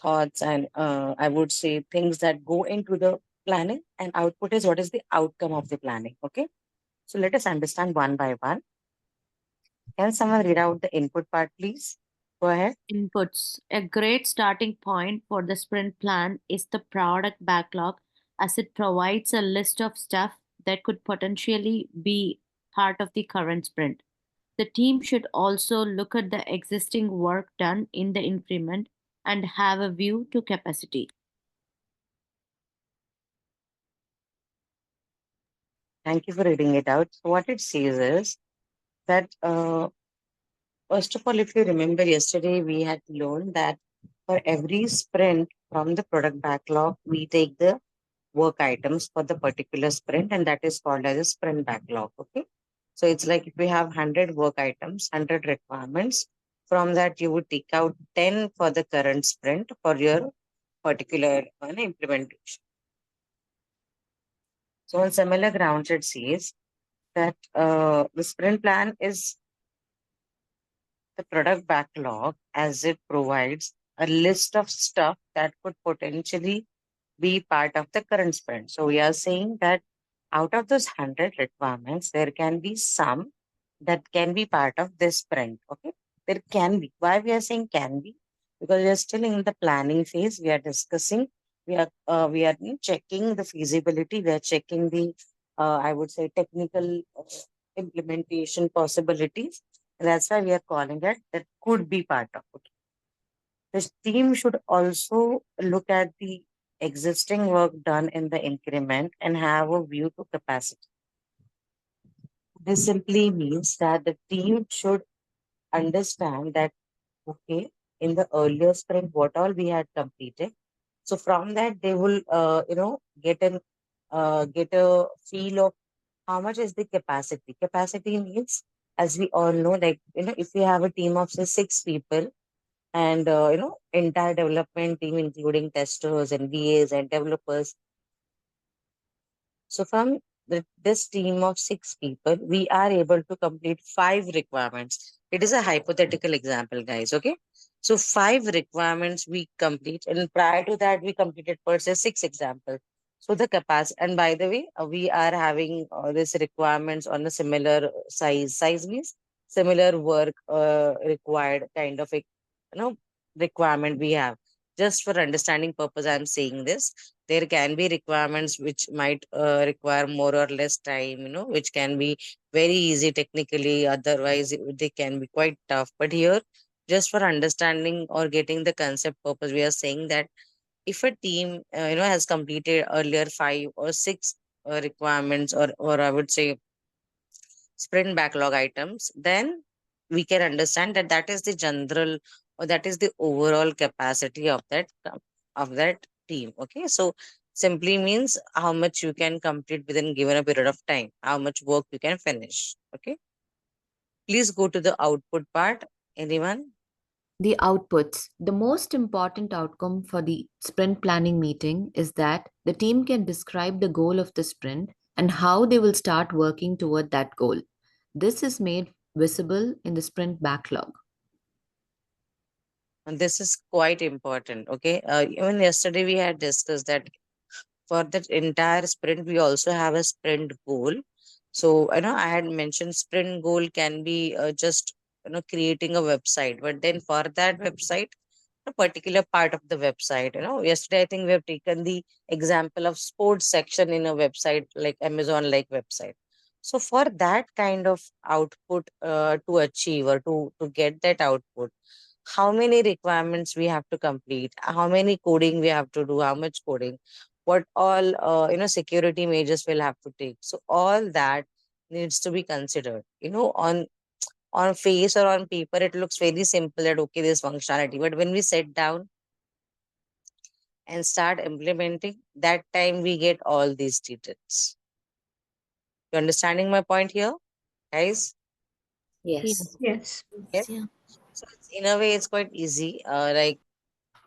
thoughts and I would say things that go into the planning, and output is what is the outcome of the planning. Okay, so let us understand one by one. Can someone read out the input part, please? Go ahead. Inputs. A great starting point for the sprint plan is the product backlog, as it provides a list of stuff that could potentially be part of the current sprint. The team should also look at the existing work done in the increment and have a view to capacity. Thank you for reading it out. So what it says is that first of all, if you remember yesterday, we had learned that for every sprint from the product backlog, we take the work items for the particular sprint, and that is called as a sprint backlog. Okay. So it's like if we have 100 work items, 100 requirements, from that you would take out 10 for the current sprint for your particular implementation. So on similar grounds, it says that the sprint plan is the product backlog as it provides a list of stuff that could potentially be part of the current sprint. So we are saying that out of those 100 requirements, there can be some that can be part of this sprint. Okay, there can be. Why we are saying can be? Because we are still in the planning phase. We are discussing. We are checking the feasibility. We are checking the I would say technical implementation possibilities. And that's why we are calling it that could be part of it. This team should also look at the existing work done in the increment and have a view to capacity. This simply means that the team should understand that, okay, in the earlier sprint, what all we had completed. So from that, they will, get a feel of how much is the capacity. Capacity means, as we all know, like, if we have a team of say 6 people, and entire development team including testers and VAs and developers. So from this team of 6 people, we are able to complete 5 requirements. It is a hypothetical example, guys. Okay, so 5 requirements we complete, and prior to that we completed per se 6 examples. So the capacity, and by the way, we are having this requirements on a similar size. Size means similar work required kind of a requirement we have. Just for understanding purpose, I'm saying this. There can be requirements which might require more or less time, which can be very easy technically. Otherwise, they can be quite tough. But here, just for understanding or getting the concept purpose, we are saying that if a team, has completed earlier 5 or 6 requirements, or I would say sprint backlog items, then we can understand that that is the general, or that is the overall capacity of that team. Okay, so simply means how much you can complete within given a period of time, how much work you can finish. Okay, please go to the output part. Anyone? The outputs. The most important outcome for the sprint planning meeting is that the team can describe the goal of the sprint and how they will start working toward that goal. This is made visible in the sprint backlog. And this is quite important. Okay, even yesterday we had discussed that for that entire sprint, we also have a sprint goal. So, I had mentioned sprint goal can be just, creating a website, but then for that website, a particular part of the website, yesterday, I think we have taken the example of sports section in a website like Amazon like website. So for that kind of output to achieve or to get that output, how many requirements we have to complete, how many coding we have to do, how much coding, what all security measures we'll have to take. So all that needs to be considered. On face or on paper, it looks very simple that okay, this functionality. But when we sit down and start implementing, that time we get all these details. You understanding my point here, guys? Yes. Yes. Yes. Yeah. So in a way, it's quite easy. Like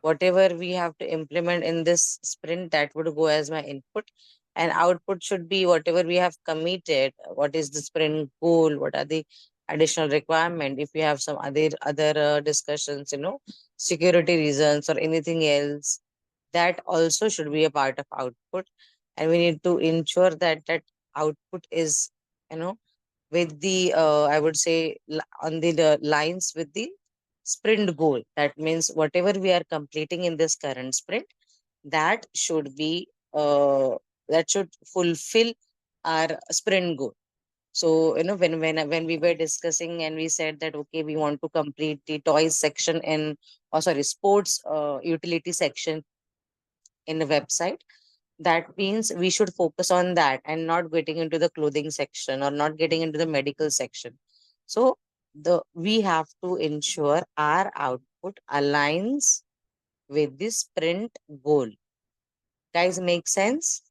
whatever we have to implement in this sprint, that would go as my input, and output should be whatever we have committed. What is the sprint goal? What are the additional requirement, if we have some other discussions, security reasons or anything else, that also should be a part of output. And we need to ensure that that output is, with the I would say on the lines with the sprint goal. That means whatever we are completing in this current sprint, that should be that should fulfill our sprint goal. So, when we were discussing and we said that, okay, we want to complete the toys section in, or sorry, sports utility section in the website, that means we should focus on that and not getting into the clothing section or not getting into the medical section. So we have to ensure our output aligns with the sprint goal. Guys, make sense?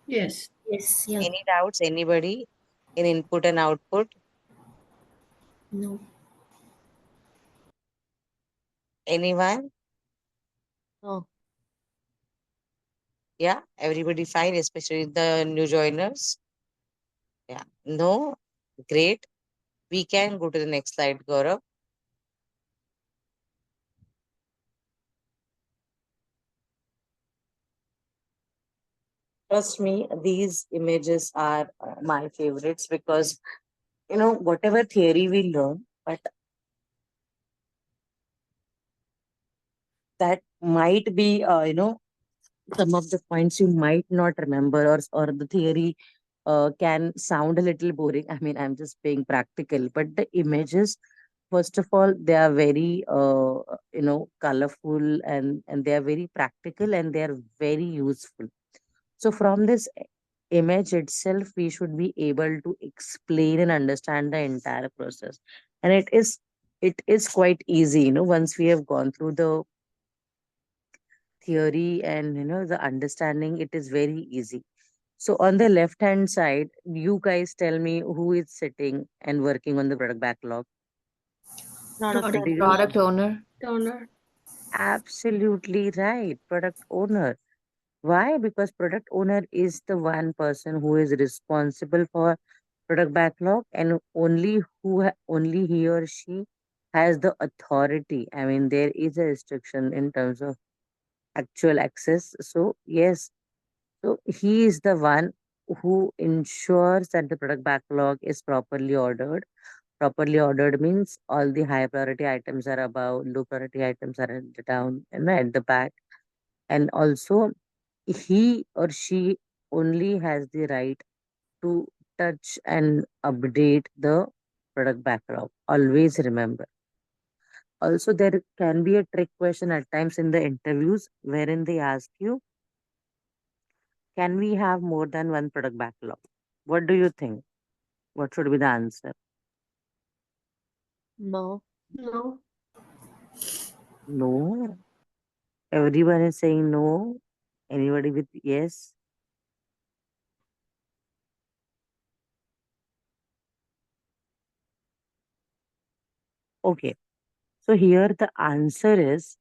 Yes. Yes, yeah. Any doubts, anybody in input and output? No. Anyone? No. Yeah, everybody fine, especially the new joiners? Yeah, no? Great. We can go to the next slide, Gaurav. Trust me, these images are my favorites because, whatever theory we learn, but that might be, some of the points you might not remember, or the theory can sound a little boring. I mean, I'm just being practical, but the images, first of all, they are very, colorful, and they are very practical, and they are very useful. So from this image itself, we should be able to explain and understand the entire process. And it is quite easy, once we have gone through the theory and the understanding, it is very easy. So on the left hand side, you guys tell me who is sitting and working on the product backlog. Product What do you Product owner. Owner. Absolutely right, product owner. Why? Because product owner is the one person who is responsible for product backlog, and only he or she has the authority. I mean, there is a restriction in terms of actual access. So yes, so he is the one who ensures that the product backlog is properly ordered. Properly ordered means all the high priority items are above, low priority items are at the down and at the back. And also he or she only has the right to touch and update the product backlog. Always remember. Also, there can be a trick question at times in the interviews wherein they ask you, can we have more than one product backlog? What do you think? What should be the answer? No. No. No. Everyone is saying no. Anybody with yes? Okay. So here the answer is,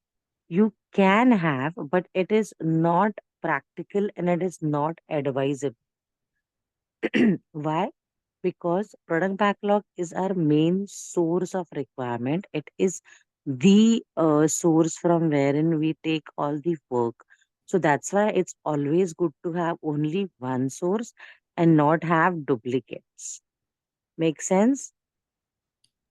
you can have, but it is not practical and it is not advisable. Why? Because product backlog is our main source of requirement. It is the source from wherein we take all the work. So that's why it's always good to have only one source and not have duplicates. Make sense,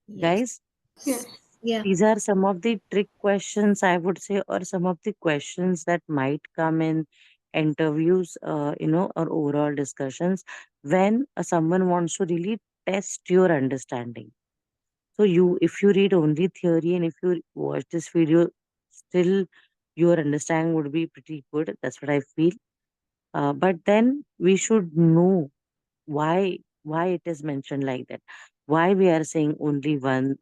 Yes. guys? Yes. Yeah. These are some of the trick questions, I would say, or some of the questions that might come in interviews, or overall discussions when someone wants to really test your understanding. So if you read only theory and if you watch this video, still your understanding would be pretty good. That's what I feel. But then we should know why it is mentioned like that. Why we are saying only one,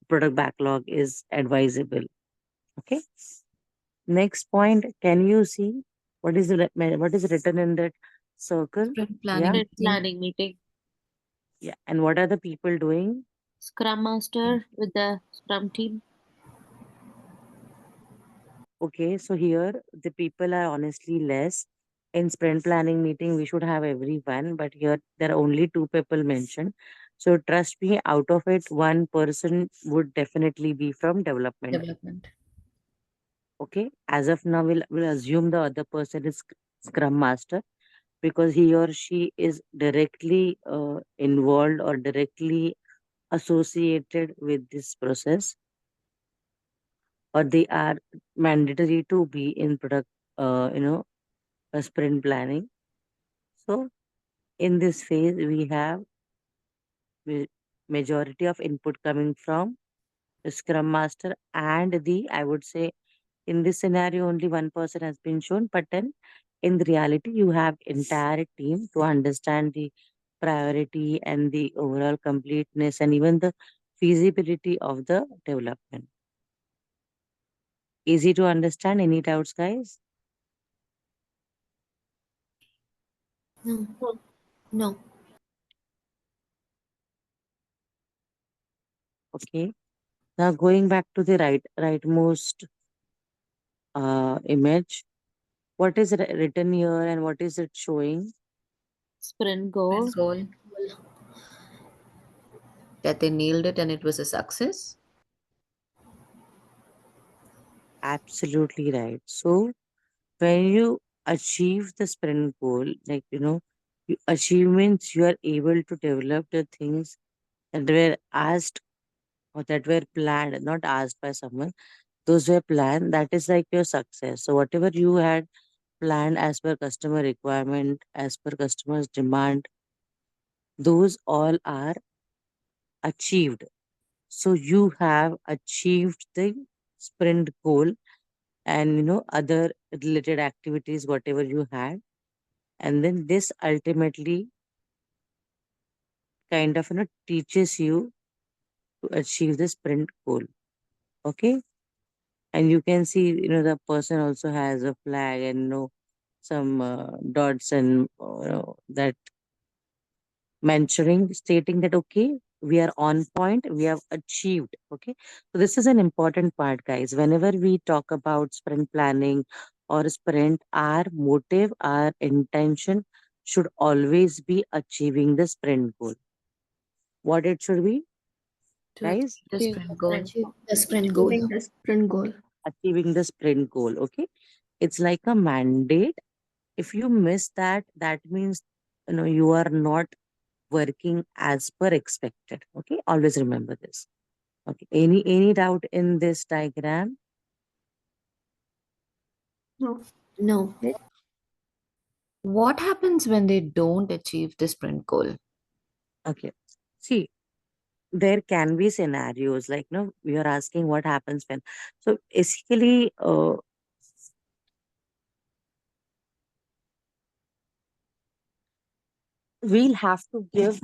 product backlog is advisable. Okay. Next point, can you see what is written in that circle? Sprint Yeah. planning. Sprint planning meeting. Yeah. And what are the people doing? Scrum Master with the Scrum team. Okay. So here the people are honestly less. in sprint planning meeting, we should have everyone, but here there are only 2 people mentioned. So trust me, out of it, one person would definitely be from development. Development. Okay. As of now, we'll assume the other person is Scrum Master because he or she is directly involved or directly associated with this process, or they are mandatory to be in product, sprint planning. So in this phase, we have majority of input coming from the Scrum Master and I would say, in this scenario, only one person has been shown, but then in reality, you have entire team to understand the priority and the overall completeness and even the feasibility of the development. Easy to understand? Any doubts, guys? No. No. Okay. Now going back to the rightmost image, what is written here and what is it showing? Sprint goal. Goal. That they nailed it and it was a success. Absolutely right. So when you achieve the sprint goal, like, you achievements, you are able to develop the things that were asked or that were planned, not asked by someone. Those were planned. That is like your success. So whatever you had planned as per customer requirement, as per customer's demand, those all are achieved. So you have achieved the sprint goal and other related activities, whatever you had. And then this ultimately kind of teaches you to achieve the sprint goal. Okay. And you can see the person also has a flag and some dots and that mentioning, stating that okay, we are on point, we have achieved. Okay. So this is an important part, guys. Whenever we talk about sprint planning or sprint, our motive, our intention should always be achieving the sprint goal. What it should be, guys? The sprint goal. Achieve The sprint goal. achieving the sprint goal. Achieving the sprint goal. Okay. It's like a mandate. If you miss that, that means you are not working as per expected. Okay. Always remember this. Okay. Any doubt in this diagram? No. No. What happens when they don't achieve the sprint goal? Okay. See, there can be scenarios like, we are asking what happens when. So basically, we'll have to give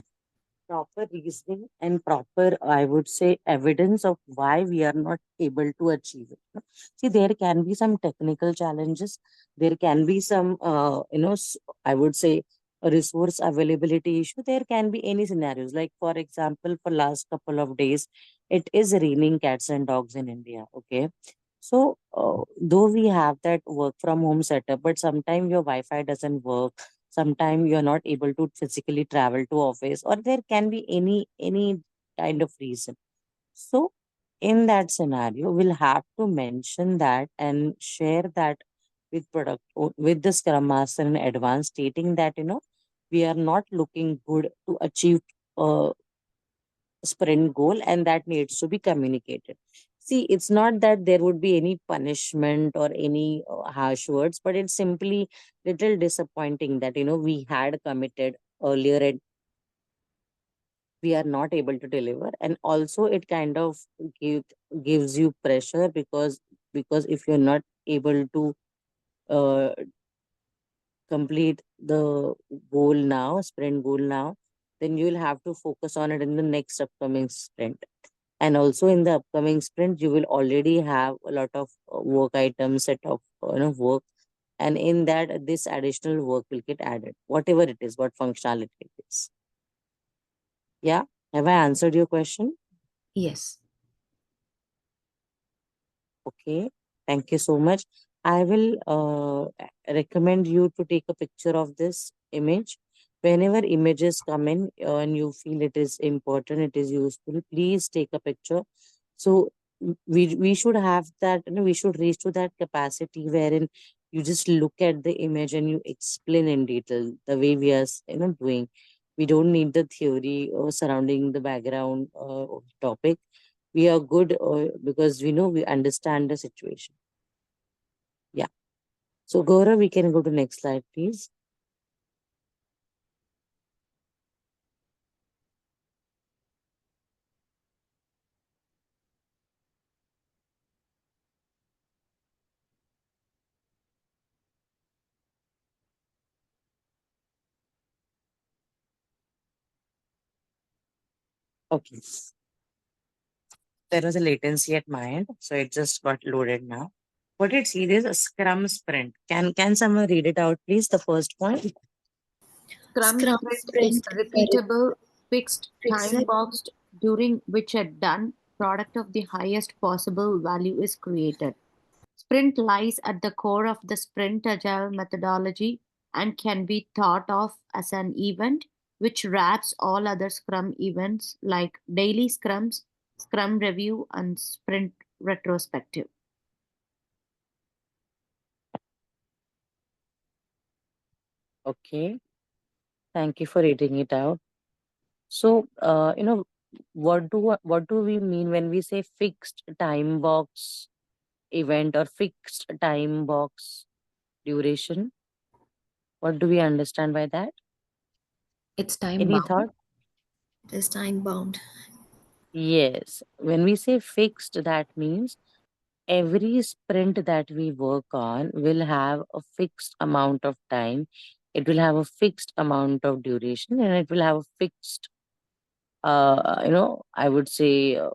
proper reasoning and proper, I would say, evidence of why we are not able to achieve it. See, there can be some technical challenges. There can be some, I would say, a resource availability issue. There can be any scenarios. Like, for example, for last couple of days, it is raining cats and dogs in India. Okay. So, though we have that work from home setup, but sometimes your Wi-Fi doesn't work. Sometimes you're not able to physically travel to office, or there can be any kind of reason. So, in that scenario, we'll have to mention that and share that with with the Scrum Master in advance, stating that we are not looking good to achieve uh, sprint goal and that needs to be communicated. See, it's not that there would be any punishment or any harsh words, but it's simply little disappointing that we had committed earlier and we are not able to deliver. And also it kind of gives you pressure because if you're not able to uh, complete the goal now, sprint goal now, then you'll have to focus on it in the next upcoming sprint. And also in the upcoming sprint, you will already have a lot of work items, set of work. And in that, this additional work will get added, whatever it is, what functionality it is. Yeah. Have I answered your question? Yes. Okay. Thank you so much. I will recommend you to take a picture of this image. Whenever images come in and you feel it is important, it is useful, please take a picture. So we should have that, we should reach to that capacity wherein you just look at the image and you explain in detail the way we are, doing. We don't need the theory surrounding the background of the topic. We are good because we know we understand the situation. Yeah. So Gaurav, we can go to next slide, please. Okay. There was a latency at my end, so it just got loaded now. What it see is a Scrum sprint. Can someone read it out, please? The first point. Scrum Scrum sprint is sprint repeatable, fixed, fixed. time-boxed, during which a done product of the highest possible value is created. Sprint lies at the core of the sprint agile methodology and can be thought of as an event which wraps all other Scrum events like daily Scrums, Scrum review, and sprint retrospective. Okay. Thank you for reading it out. So, what do we mean when we say fixed time box event or fixed time box duration? What do we understand by that? It's time Any bound. thought? It is time bound. Yes. When we say fixed, that means every sprint that we work on will have a fixed amount of time. It will have a fixed amount of duration, and it will have a fixed, I would say, a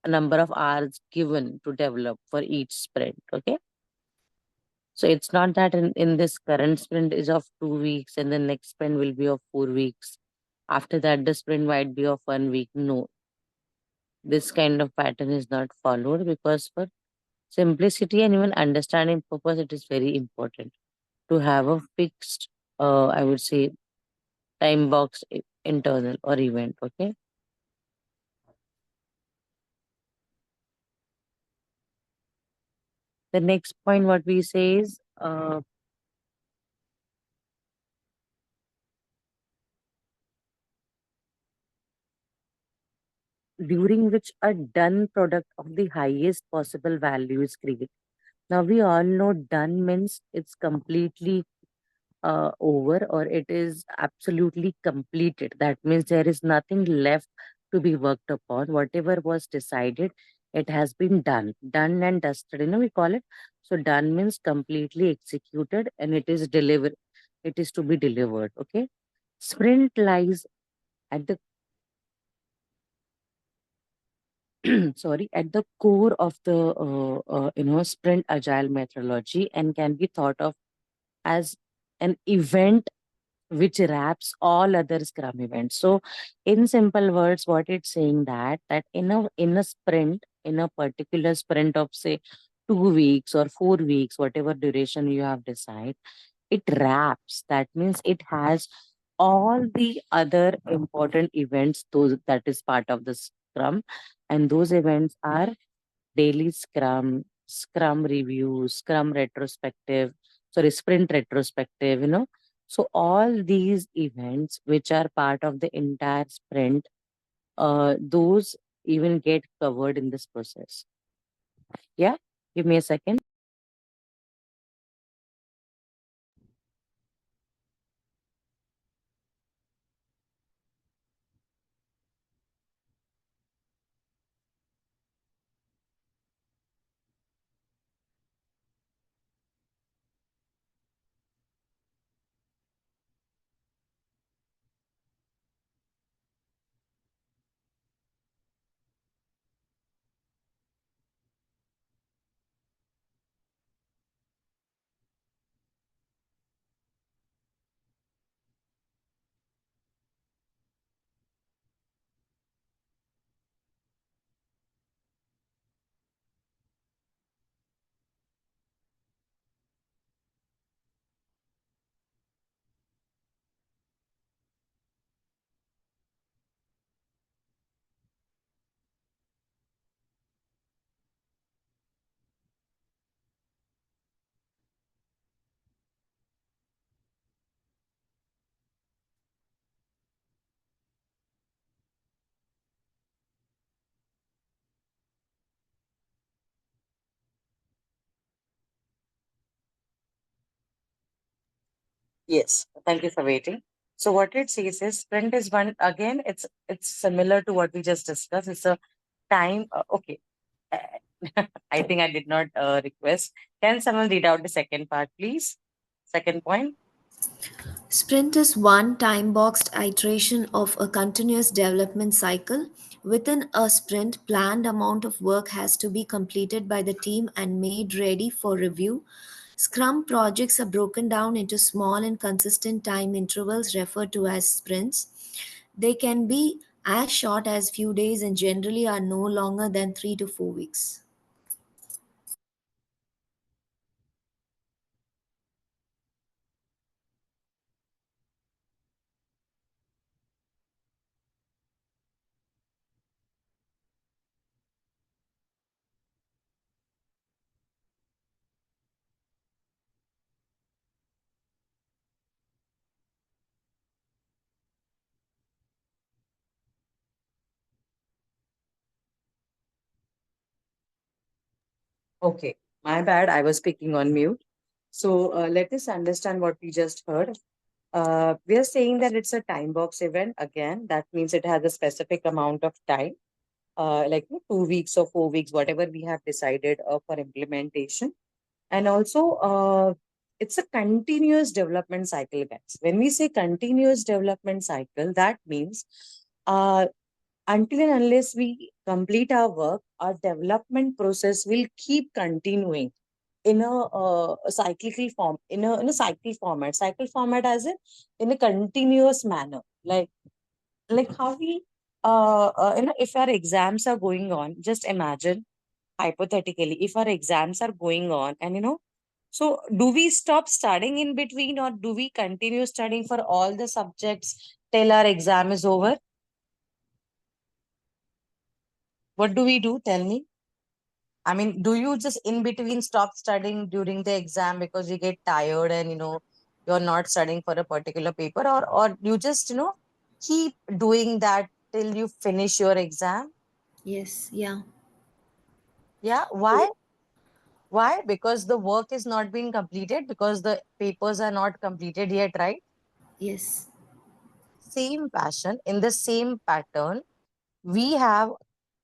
number of hours given to develop for each sprint. Okay. So it's not that in this current sprint is of 2 weeks and the next sprint will be of 4 weeks. After that, the sprint might be of 1 week. No, this kind of pattern is not followed because for simplicity and even understanding purpose, it is very important to have a fixed, I would say, time box internal or event. Okay. The next point, what we say is, during which a done product of the highest possible value is created. Now we all know done means it's completely over or it is absolutely completed. That means there is nothing left to be worked upon. Whatever was decided, it has been done. Done and dusted, we call it. So done means completely executed and it is delivered. It is to be delivered. Okay. Sprint lies at the sorry, at the core of the sprint agile methodology and can be thought of as an event which wraps all other Scrum events. So, in simple words, what it's saying that in a sprint, in a particular sprint of say 2 weeks or 4 weeks, whatever duration you have decided, it wraps. That means it has all the other important events, those that is part of the Scrum, and those events are daily Scrum, Scrum review, Scrum retrospective, sorry, sprint retrospective, So all these events, which are part of the entire sprint, those even get covered in this process. Yeah, give me a second. Yes, thank you for waiting. So what it says is sprint is one, again, it's similar to what we just discussed. It's a time, okay. I think I did not request. Can someone read out the second part, please? Second point. Sprint is one time boxed iteration of a continuous development cycle. Within a sprint, planned amount of work has to be completed by the team and made ready for review. Scrum projects are broken down into small and consistent time intervals referred to as sprints. They can be as short as few days and generally are no longer than 3 to 4 weeks. Okay, my bad. I was speaking on mute. So let us understand what we just heard. We are saying that it's a time box event. Again, that means it has a specific amount of time, like 2 weeks or 4 weeks, whatever we have decided for implementation. And also, it's a continuous development cycle, guys. When we say continuous development cycle, that means uh, until and unless we complete our work, our development process will keep continuing in a cyclical form, in a cycle format as in a continuous manner, like how we if our exams are going on, just imagine hypothetically if our exams are going on, and so do we stop studying in between, or do we continue studying for all the subjects till our exam is over? What do we do? Tell me. I mean, do you just in between stop studying during the exam because you get tired and you're not studying for a particular paper, or you just keep doing that till you finish your exam? Yes, yeah. Yeah. Why? Because the work is not being completed, because the papers are not completed yet, right? Yes. Same passion, in the same pattern, we have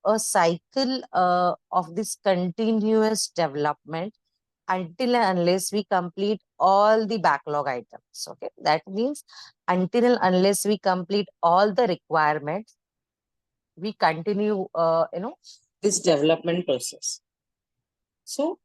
a cycle of this continuous development until and unless we complete all the backlog items. Okay, that means until and unless we complete all the requirements, we continue, this development process. So,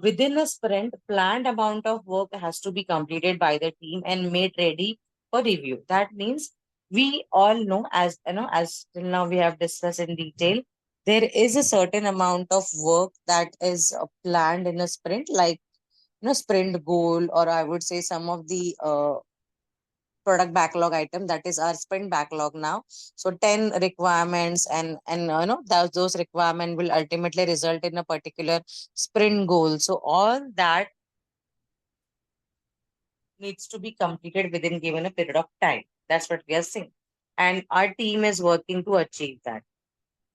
within a sprint, planned amount of work has to be completed by the team and made ready for review. That means we all know, as till now we have discussed in detail, there is a certain amount of work that is planned in a sprint, like sprint goal, or I would say some of the product backlog item, that is our sprint backlog now. So 10 requirements, and those requirement will ultimately result in a particular sprint goal. So all that needs to be completed within given a period of time. That's what we are saying, and our team is working to achieve that.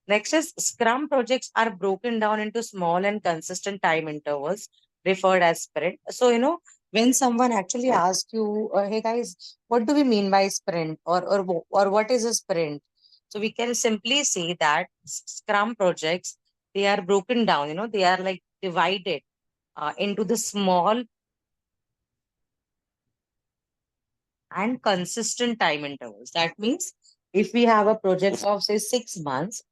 Next is Scrum projects are broken down into small and consistent time intervals referred as sprint. So, when someone actually asks you, hey guys, what do we mean by sprint, or what is a sprint? So we can simply say that Scrum projects, they are broken down, they are like divided into the small and consistent time intervals. That means if we have a project of say 6 months,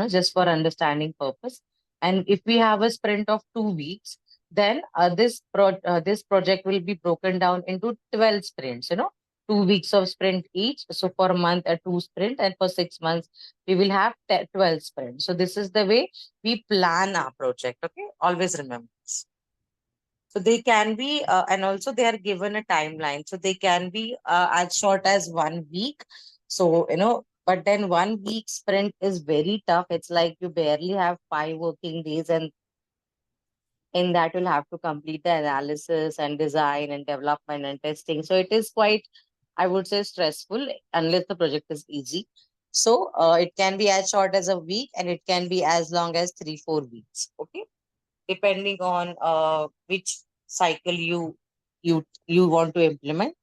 just for understanding purpose, and if we have a sprint of 2 weeks, then this project will be broken down into 12 sprints. 2 weeks of sprint each. So for a month, a 2 sprint, and for 6 months, we will have 12 sprints. So this is the way we plan our project. Okay, always remember this. So they can be, and also they are given a timeline. So they can be as short as 1 week. So, but then 1 week sprint is very tough. It's like you barely have 5 working days, and in that you'll have to complete the analysis and design and development and testing. So it is quite, I would say, stressful unless the project is easy. So it can be as short as a week, and it can be as long as 3-4 weeks. Okay, depending on which cycle you want to implement.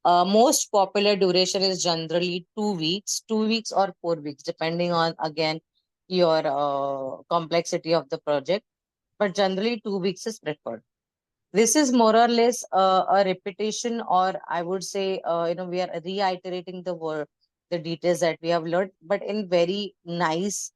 Most popular duration is generally 2 weeks, 2 weeks or 4 weeks, depending on again your complexity of the project. But generally, 2 weeks is preferred. This is more or less a repetition, or I would say, we are reiterating the word, the details that we have learned, but in very nice,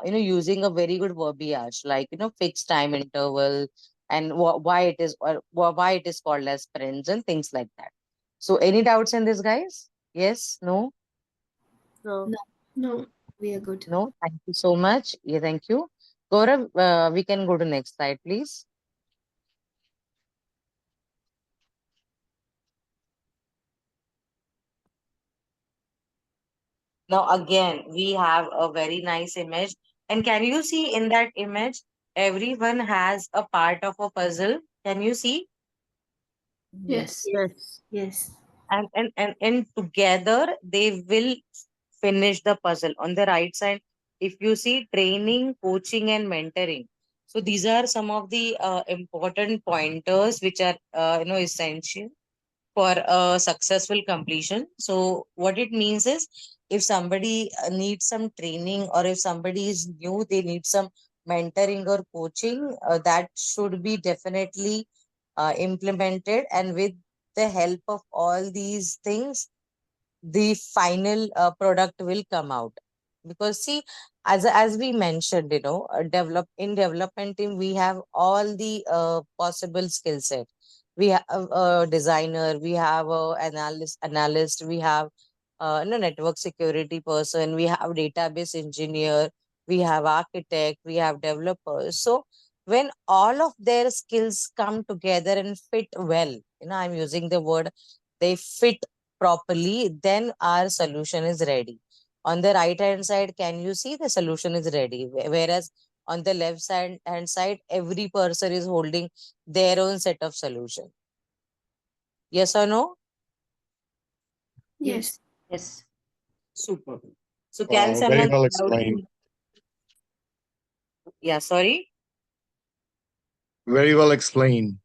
using a very good verbiage, like, fixed time interval and why it is, or why it is called as sprints and things like that. So, any doubts in this, guys? Yes, no, So, No, No. we are good. no. Thank you so much. Yeah, thank you. Gaurav, we can go to next slide, please. Now, again, we have a very nice image. And can you see in that image, everyone has a part of a puzzle? Can you see? Yes. yes. Yes. And together, they will finish the puzzle. On the right side, if you see training, coaching, and mentoring. So these are some of the important pointers which are, essential for a successful completion. So what it means is, if somebody needs some training, or if somebody is new, they need some mentoring or coaching, that should be definitely implemented. And with the help of all these things, the final product will come out. Because see, as we mentioned, development team, we have all the possible skill set. We have a designer, we have a analyst, we have network security person, we have database engineer, we have architect, we have developers. So when all of their skills come together and fit well, I'm using the word, they fit properly, then our solution is ready. On the right hand side, can you see the solution is ready? Whereas on the left hand side, every person is holding their own set of solution. Yes or no? Yes. Yes. Super. So can Very someone well read out explained. the- Yeah, sorry. Very well explained.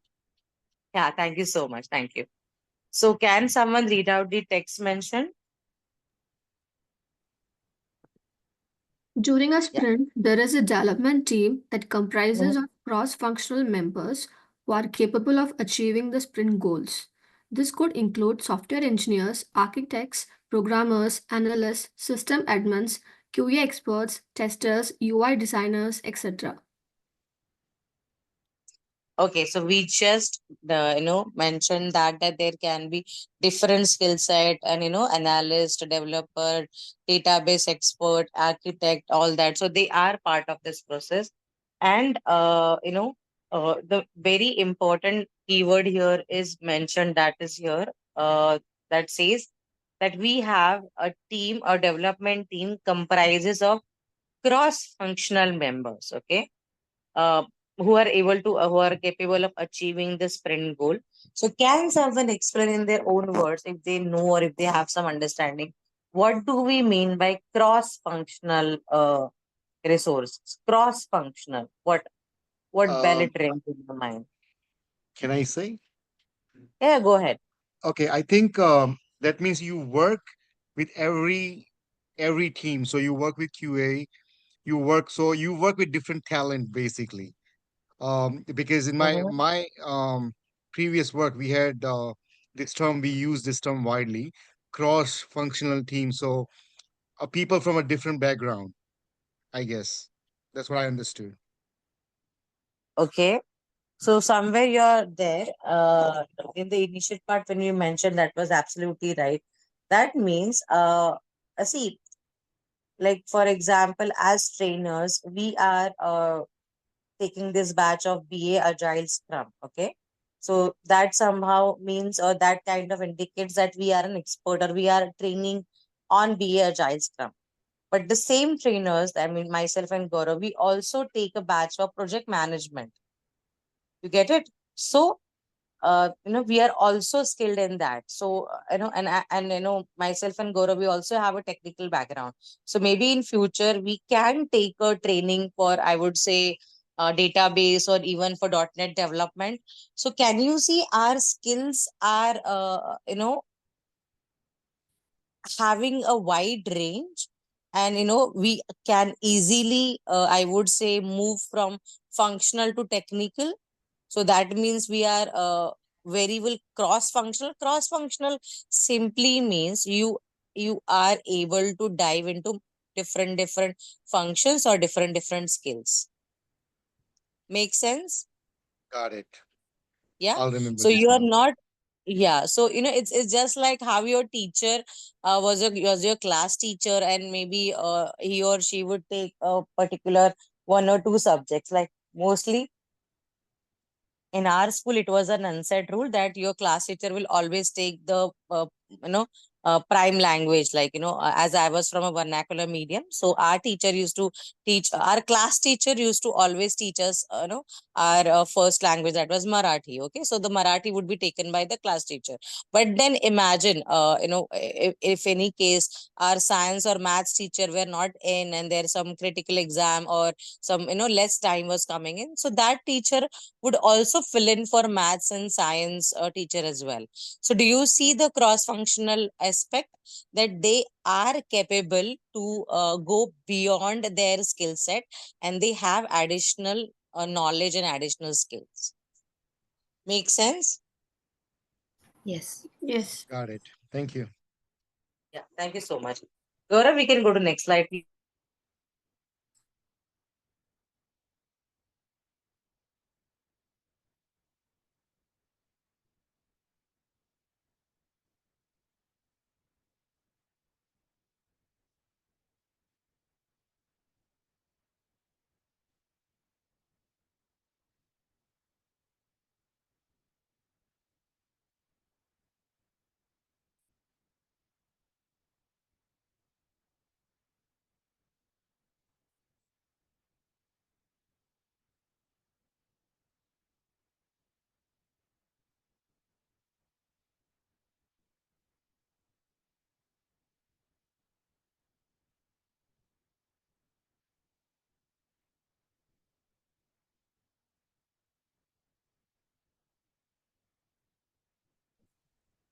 Yeah, thank you so much. Thank you. So can someone read out the text mentioned? During a Yeah. sprint, there is a development team that comprises Mhm. of cross-functional members who are capable of achieving the sprint goals. This could include software engineers, architects, programmers, analysts, system admins, QA experts, testers, UI designers, etc. Okay, so we just mentioned that there can be different skill set, and analyst, developer, database expert, architect, all that. So they are part of this process. And the very important keyword here is mentioned, that is here, that says that we have a team, a development team comprises of cross-functional members. Okay, uh, who are capable of achieving the sprint goal. So can someone explain in their own words, if they know or if they have some understanding, what do we mean by cross-functional resources? Cross-functional. What Um, bell rings in your mind? can I say? Yeah, go ahead. Okay, I think that means you work with every team. So you work with QA, you work with different talent basically. Because in my Mhm. my previous work, we had this term, we use this term widely, cross-functional team. So people from a different background, I guess. That's what I understood. Okay. So somewhere you're there, in the initial part when you mentioned, that was absolutely right. That means, see, like for example, as trainers, we are taking this batch of BA Agile Scrum. Okay. So that somehow means, or that kind of indicates that we are an expert, or we are training on BA Agile Scrum. But the same trainers, I mean, myself and Gaurav, we also take a batch of project management. You get it? So we are also skilled in that. So and myself and Gaurav, we also have a technical background. So maybe in future we can take a training for, I would say, database, or even for .NET development. So can you see our skills are having a wide range, and we can easily, I would say, move from functional to technical. So that means we are very well cross functional. Cross functional simply means you are able to dive into different functions or different skills. Make sense? Got it. Yeah. I'll remember So this you are now. not, yeah. So it's just like how your teacher was your class teacher, and maybe he or she would take a particular one or two subjects. Like mostly in our school, it was an unsaid rule that your class teacher will always take the you know prime language, like as I was from a vernacular medium, so our teacher used to teach, our class teacher used to always teach us our first language, that was Marathi. Okay, so the Marathi would be taken by the class teacher. But then imagine, if any case our science or maths teacher were not in, and there's some critical exam or some less time was coming in, so that teacher would also fill in for maths and science teacher as well. So do you see the cross functional aspect, that they are capable to go beyond their skill set, and they have additional knowledge and additional skills? Make sense? Yes. Yes. Got it. Thank you. Yeah, thank you so much. Gaurav, we can go to next slide, please.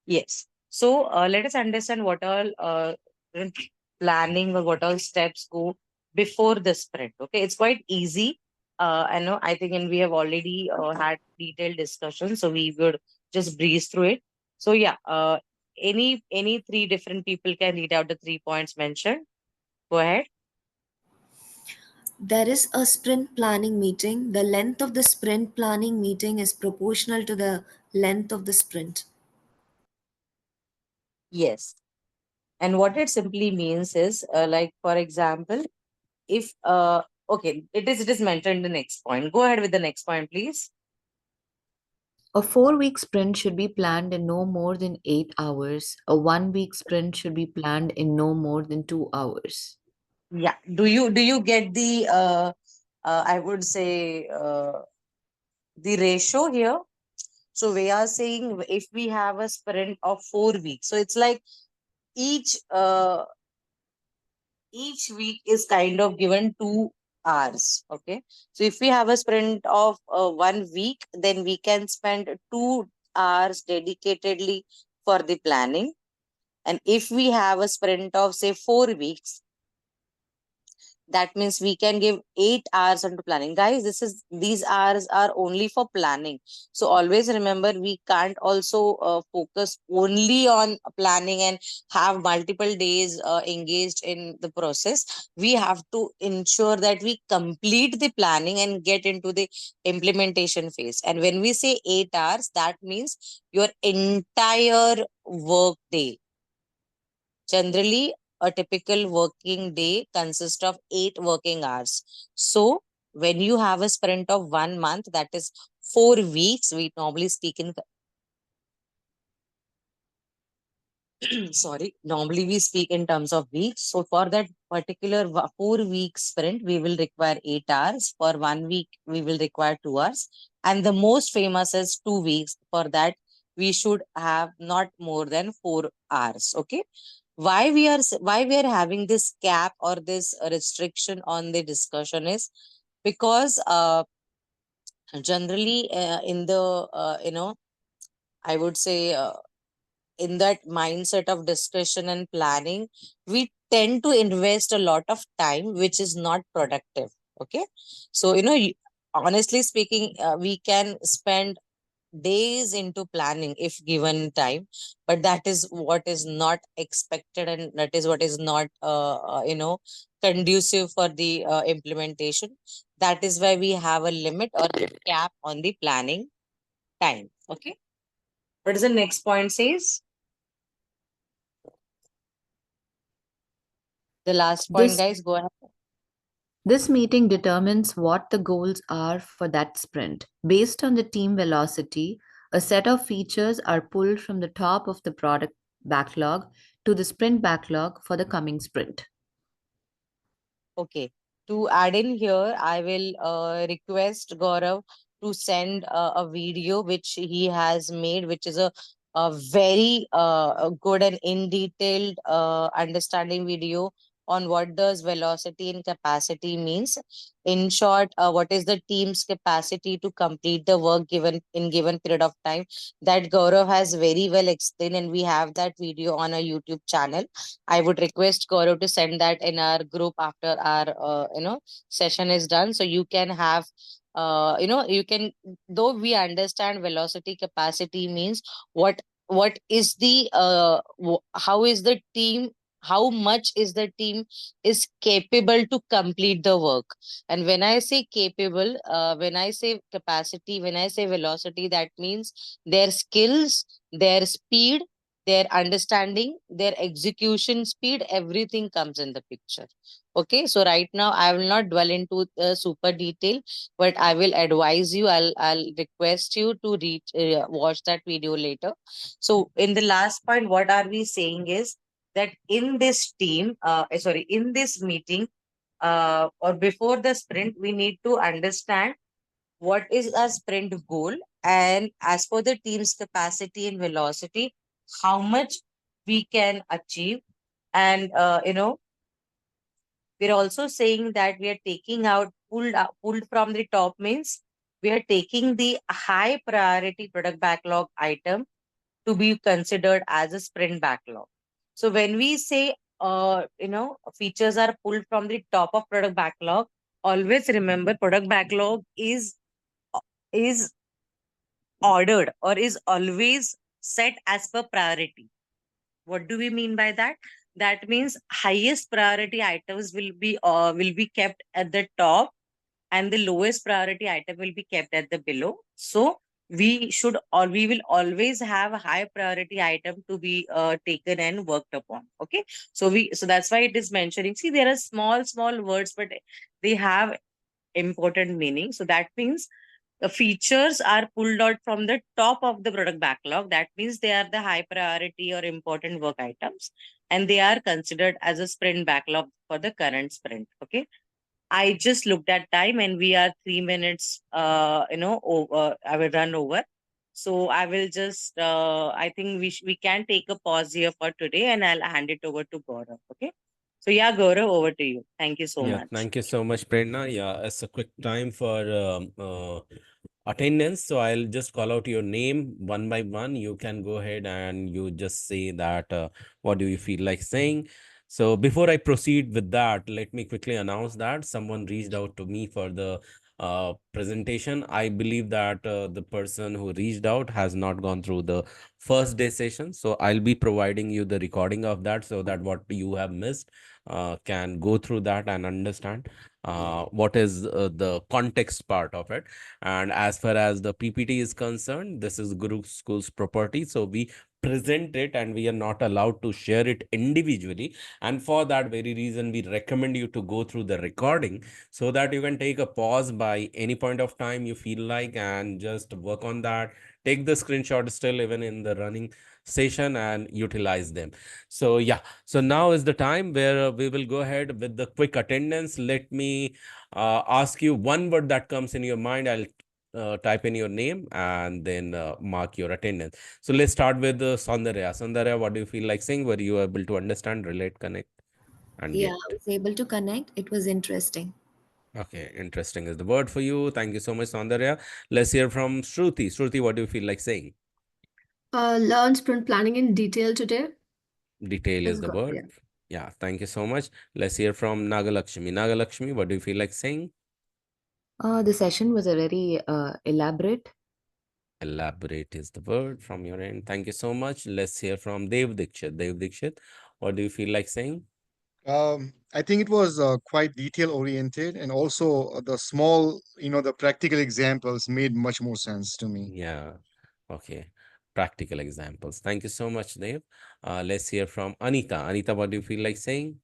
Yes. So let us understand what all planning or what all steps go before the sprint. Okay, it's quite easy. I know. I think, and we have already had detailed discussion, so we would just breeze through it. So yeah, any three different people can read out the 3 points mentioned. Go ahead. There is a sprint planning meeting. The length of the sprint planning meeting is proportional to the length of the sprint. Yes. And what it simply means is, like for example, if okay, it is mentioned in the next point. Go ahead with the next point, please. A 4-week sprint should be planned in no more than 8 hours. A 1-week sprint should be planned in no more than 2 hours. Yeah. Do you get the I would say the ratio here? So we are saying if we have a sprint of 4 weeks, so it's like each each week is kind of given 2 hours. Okay. So if we have a sprint of 1 week, then we can spend 2 hours dedicatedly for the planning. And if we have a sprint of say 4 weeks, that means we can give 8 hours into planning. Guys, these hours are only for planning. So always remember, we can't also focus only on planning and have multiple days engaged in the process. We have to ensure that we complete the planning and get into the implementation phase. And when we say 8 hours, that means your entire work day. Generally, a typical working day consists of 8 working hours. So, when you have a sprint of 1 month, that is 4 weeks, we normally speak in sorry, normally we speak in terms of weeks. So, for that particular 4 week sprint, we will require 8 hours. For 1 week, we will require 2 hours. And the most famous is 2 weeks. For that, we should have not more than 4 hours. Okay. Why we are having this cap or this restriction on the discussion is because generally in the I would say in that mindset of discussion and planning, we tend to invest a lot of time, which is not productive. Okay. So, honestly speaking, we can spend days into planning if given time, but that is what is not expected, and that is what is not conducive for the implementation. That is why we have a limit or a cap on the planning time. Okay, what is the next point says? The last point, This guys, go ahead. This meeting determines what the goals are for that sprint. Based on the team velocity, a set of features are pulled from the top of the product backlog to the sprint backlog for the coming sprint. Okay. To add in here, I will request Gaurav to send a video which he has made, which is a very good and in detailed understanding video on what does velocity and capacity means. In short, what is the team's capacity to complete the work given period of time. That Gaurav has very well explained, and we have that video on our YouTube channel. I would request Gaurav to send that in our group after our session is done, so you can have you can, though we understand velocity capacity means what is the how is the team, how much is the team is capable to complete the work. And when I say capable, when I say capacity, when I say velocity, that means their skills, their speed, their understanding, their execution speed, everything comes in the picture. Okay, so right now I will not dwell into super detail, but I will advise you, I'll request you to read watch that video later. So in the last point, what are we saying is that in this team, in this meeting, or before the sprint, we need to understand what is our sprint goal, and as for the team's capacity and velocity, how much we can achieve. And we're also saying that we are taking out pulled from the top means we are taking the high priority product backlog item to be considered as a sprint backlog. So when we say features are pulled from the top of product backlog, always remember product backlog is ordered or is always set as per priority. What do we mean by that? That means highest priority items will be kept at the top, and the lowest priority item will be kept at the below. So we will always have a high priority item to be taken and worked upon. Okay, so that's why it is mentioning. See, there are small words, but they have important meaning. So that means the features are pulled out from the top of the product backlog. That means they are the high priority or important work items, and they are considered as a sprint backlog for the current sprint. Okay. I just looked at time and we are 3 minutes, over, I will run over. So I will just, I think we can take a pause here for today, and I'll hand it over to Gaurav. Okay. So yeah, Gaurav, over to you. Thank you so Yeah, much. thank you so much, Prerna. Yeah, it's a quick time for attendance. So I'll just call out your name one by one. You can go ahead and you just say that what do you feel like saying. So before I proceed with that, let me quickly announce that someone reached out to me for the presentation. I believe that the person who reached out has not gone through the first day session. So I'll be providing you the recording of that so that what you have missed can go through that and understand what is the context part of it. And as far as the PPT is concerned, this is Guru School's property. So we present it and we are not allowed to share it individually. And for that very reason, we recommend you to go through the recording so that you can take a pause by any point of time you feel like and just work on that. Take the screenshot still even in the running session and utilize them. So yeah, so now is the time where we will go ahead with the quick attendance. Let me ask you one word that comes in your mind. I'll type in your name and then mark your attendance. So let's start with Saundarya. Saundarya, what do you feel like saying? Were you able to understand, relate, connect, and Yeah, get? I was able to connect. It was interesting. Okay, interesting is the word for you. Thank you so much, Saundarya. Let's hear from Shruti. Shruti, what do you feel like saying? Learn sprint planning in detail today. Detail is Is the good. word. Yeah. Yeah, thank you so much. Let's hear from Nagalakshmi. Nagalakshmi, what do you feel like saying? The session was a very elaborate. Elaborate is the word from your end. Thank you so much. Let's hear from Dev Dikshit. Dev Dikshit, what do you feel like saying? I think it was quite detail oriented, and also the small, the practical examples made much more sense to me. Yeah, okay. Practical examples. Thank you so much, Dev. Let's hear from Anita. Anita, what do you feel like saying?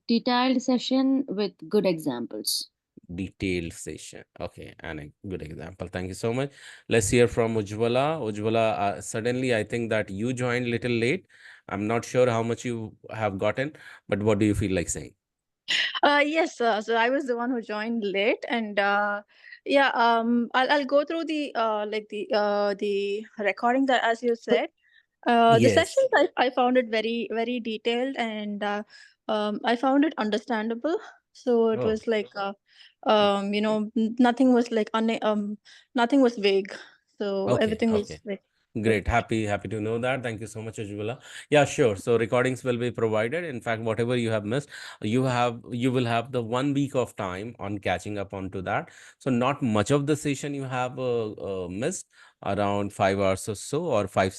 Detailed session with good examples. Detailed session. Okay, and a good example. Thank you so much. Let's hear from Ujjwala. Ujjwala, suddenly I think that you joined little late. I'm not sure how much you have gotten, but what do you feel like saying? Yes, so I was the one who joined late, and yeah, I'll go through the the recording that as you said. The Yes. sessions I found it very detailed, and I found it understandable. So it Oh, was like nothing was like nothing was vague. So okay, everything was okay. like good. Great. Happy to know that. Thank you so much, Ujjwala. Yeah, sure. So recordings will be provided. In fact, whatever you have missed, you will have the 1 week of time on catching up onto that. So not much of the session you have missed, around 5 hours or so, or five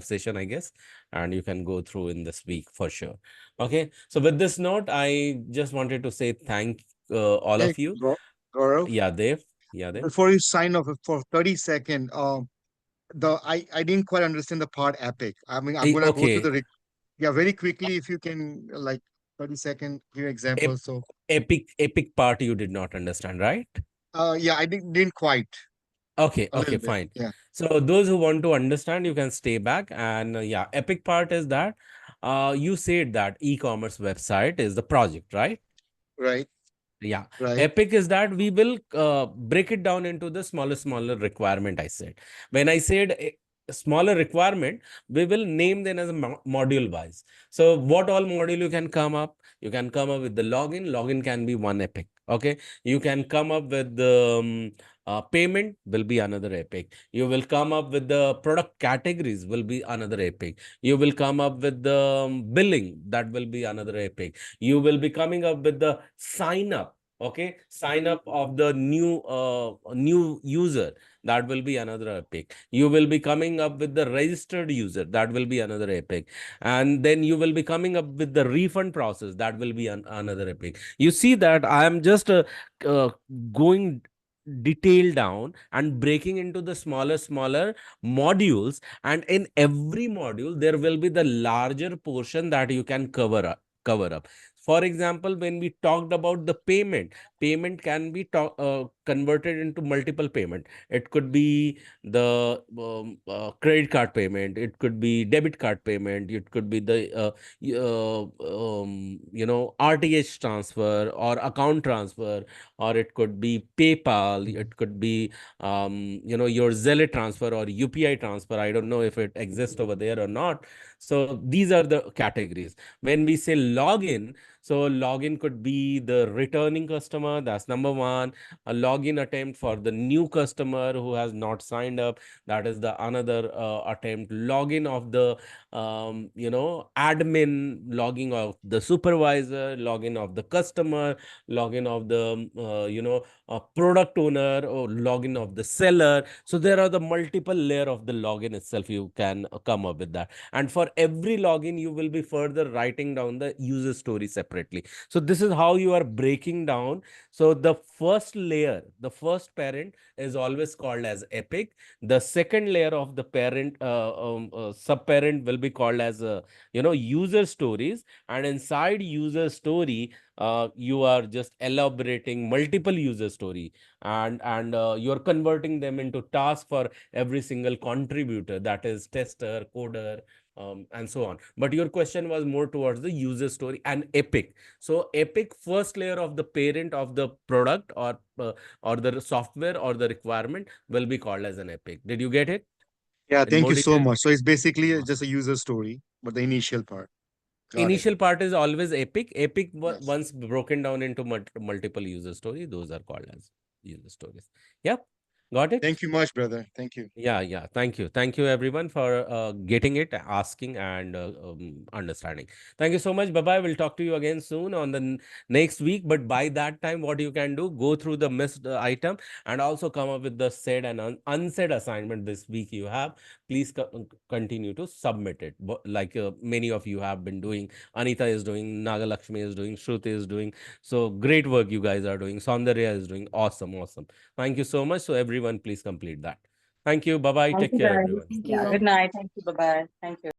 session, I guess, and you can go through in this week for sure. Okay. So with this note, I just wanted to say thank all Hey, of you. Gaurav, Yeah, Dev. Yeah, Dev. before you sign off for 30 seconds, I didn't quite understand the part epic. I mean, I'm gonna go to Okay. the yeah, very quickly if you can, like, 30-second clear example. Ep- So epic part you did not understand, right? yeah, I didn't quite, Okay, a okay, little bit. fine. Yeah, So those who want to understand, you can stay back. And yeah, epic part is that you said that e-commerce website is the project, right? right, Yeah, right. epic is that we will break it down into the smaller requirement. I said when I said a smaller requirement, we will name them as a module wise. So what all module you can come up? You can come up with the login. Login can be one epic. Okay, you can come up with the payment will be another epic. You will come up with the product categories will be another epic. You will come up with the billing, that will be another epic. You will be coming up with the sign up. Okay, sign up of the new user, that will be another epic. You will be coming up with the registered user, that will be another epic. And then you will be coming up with the refund process, that will be another epic. You see that I am just uh, going detail down and breaking into the smaller modules, and in every module there will be the larger portion that you can cover up. For example, when we talked about the payment can be converted into multiple payment. It could be the credit card payment, it could be debit card payment, it could be the RTH transfer or account transfer, or it could be PayPal, it could be your Zelle transfer or UPI transfer. I don't know if it exists over there or not. So these are the categories. When we say login, so login could be the returning customer, that's number one. A login attempt for the new customer who has not signed up, that is the another attempt. Login of the admin, logging of the supervisor, login of the customer, login of the product owner, or login of the seller. So there are the multiple layer of the login itself. You can come up with that, and for every login you will be further writing down the user story separately. So this is how you are breaking down. So the first layer, the first parent, is always called as epic. The second layer of the parent sub parent will be called as user stories. And inside user story, you are just elaborating multiple user story, and you're converting them into tasks for every single contributor, that is tester, coder, and so on. But your question was more towards the user story and epic. So epic, first layer of the parent of the product, or the software or the requirement, will be called as an epic. Did you get it Yeah, in thank more you so detail? much. So it's basically just a user story, but the initial part. Got it. Initial part is always epic. Epic Yes. once broken down into multiple user story, those are called as user stories. Yeah. Got it? Thank you much, brother. Thank you. Yeah. Thank you. Thank you, everyone, for getting it, asking, and understanding. Thank you so much. Bye bye. We'll talk to you again soon on the next week. But by that time, what you can do, go through the missed item and also come up with the said and unsaid assignment this week you have. Please continue to submit it. Like many of you have been doing. Anita is doing, Nagalakshmi is doing, Shruti is doing. So great work you guys are doing. Saundarya is doing. Awesome. Awesome. Thank you so much. So everyone, please complete that. Thank you. Bye bye. Thank Take you, care, guys. everyone. Thank Yeah, you. good night. Thank you. Bye bye. Thank you.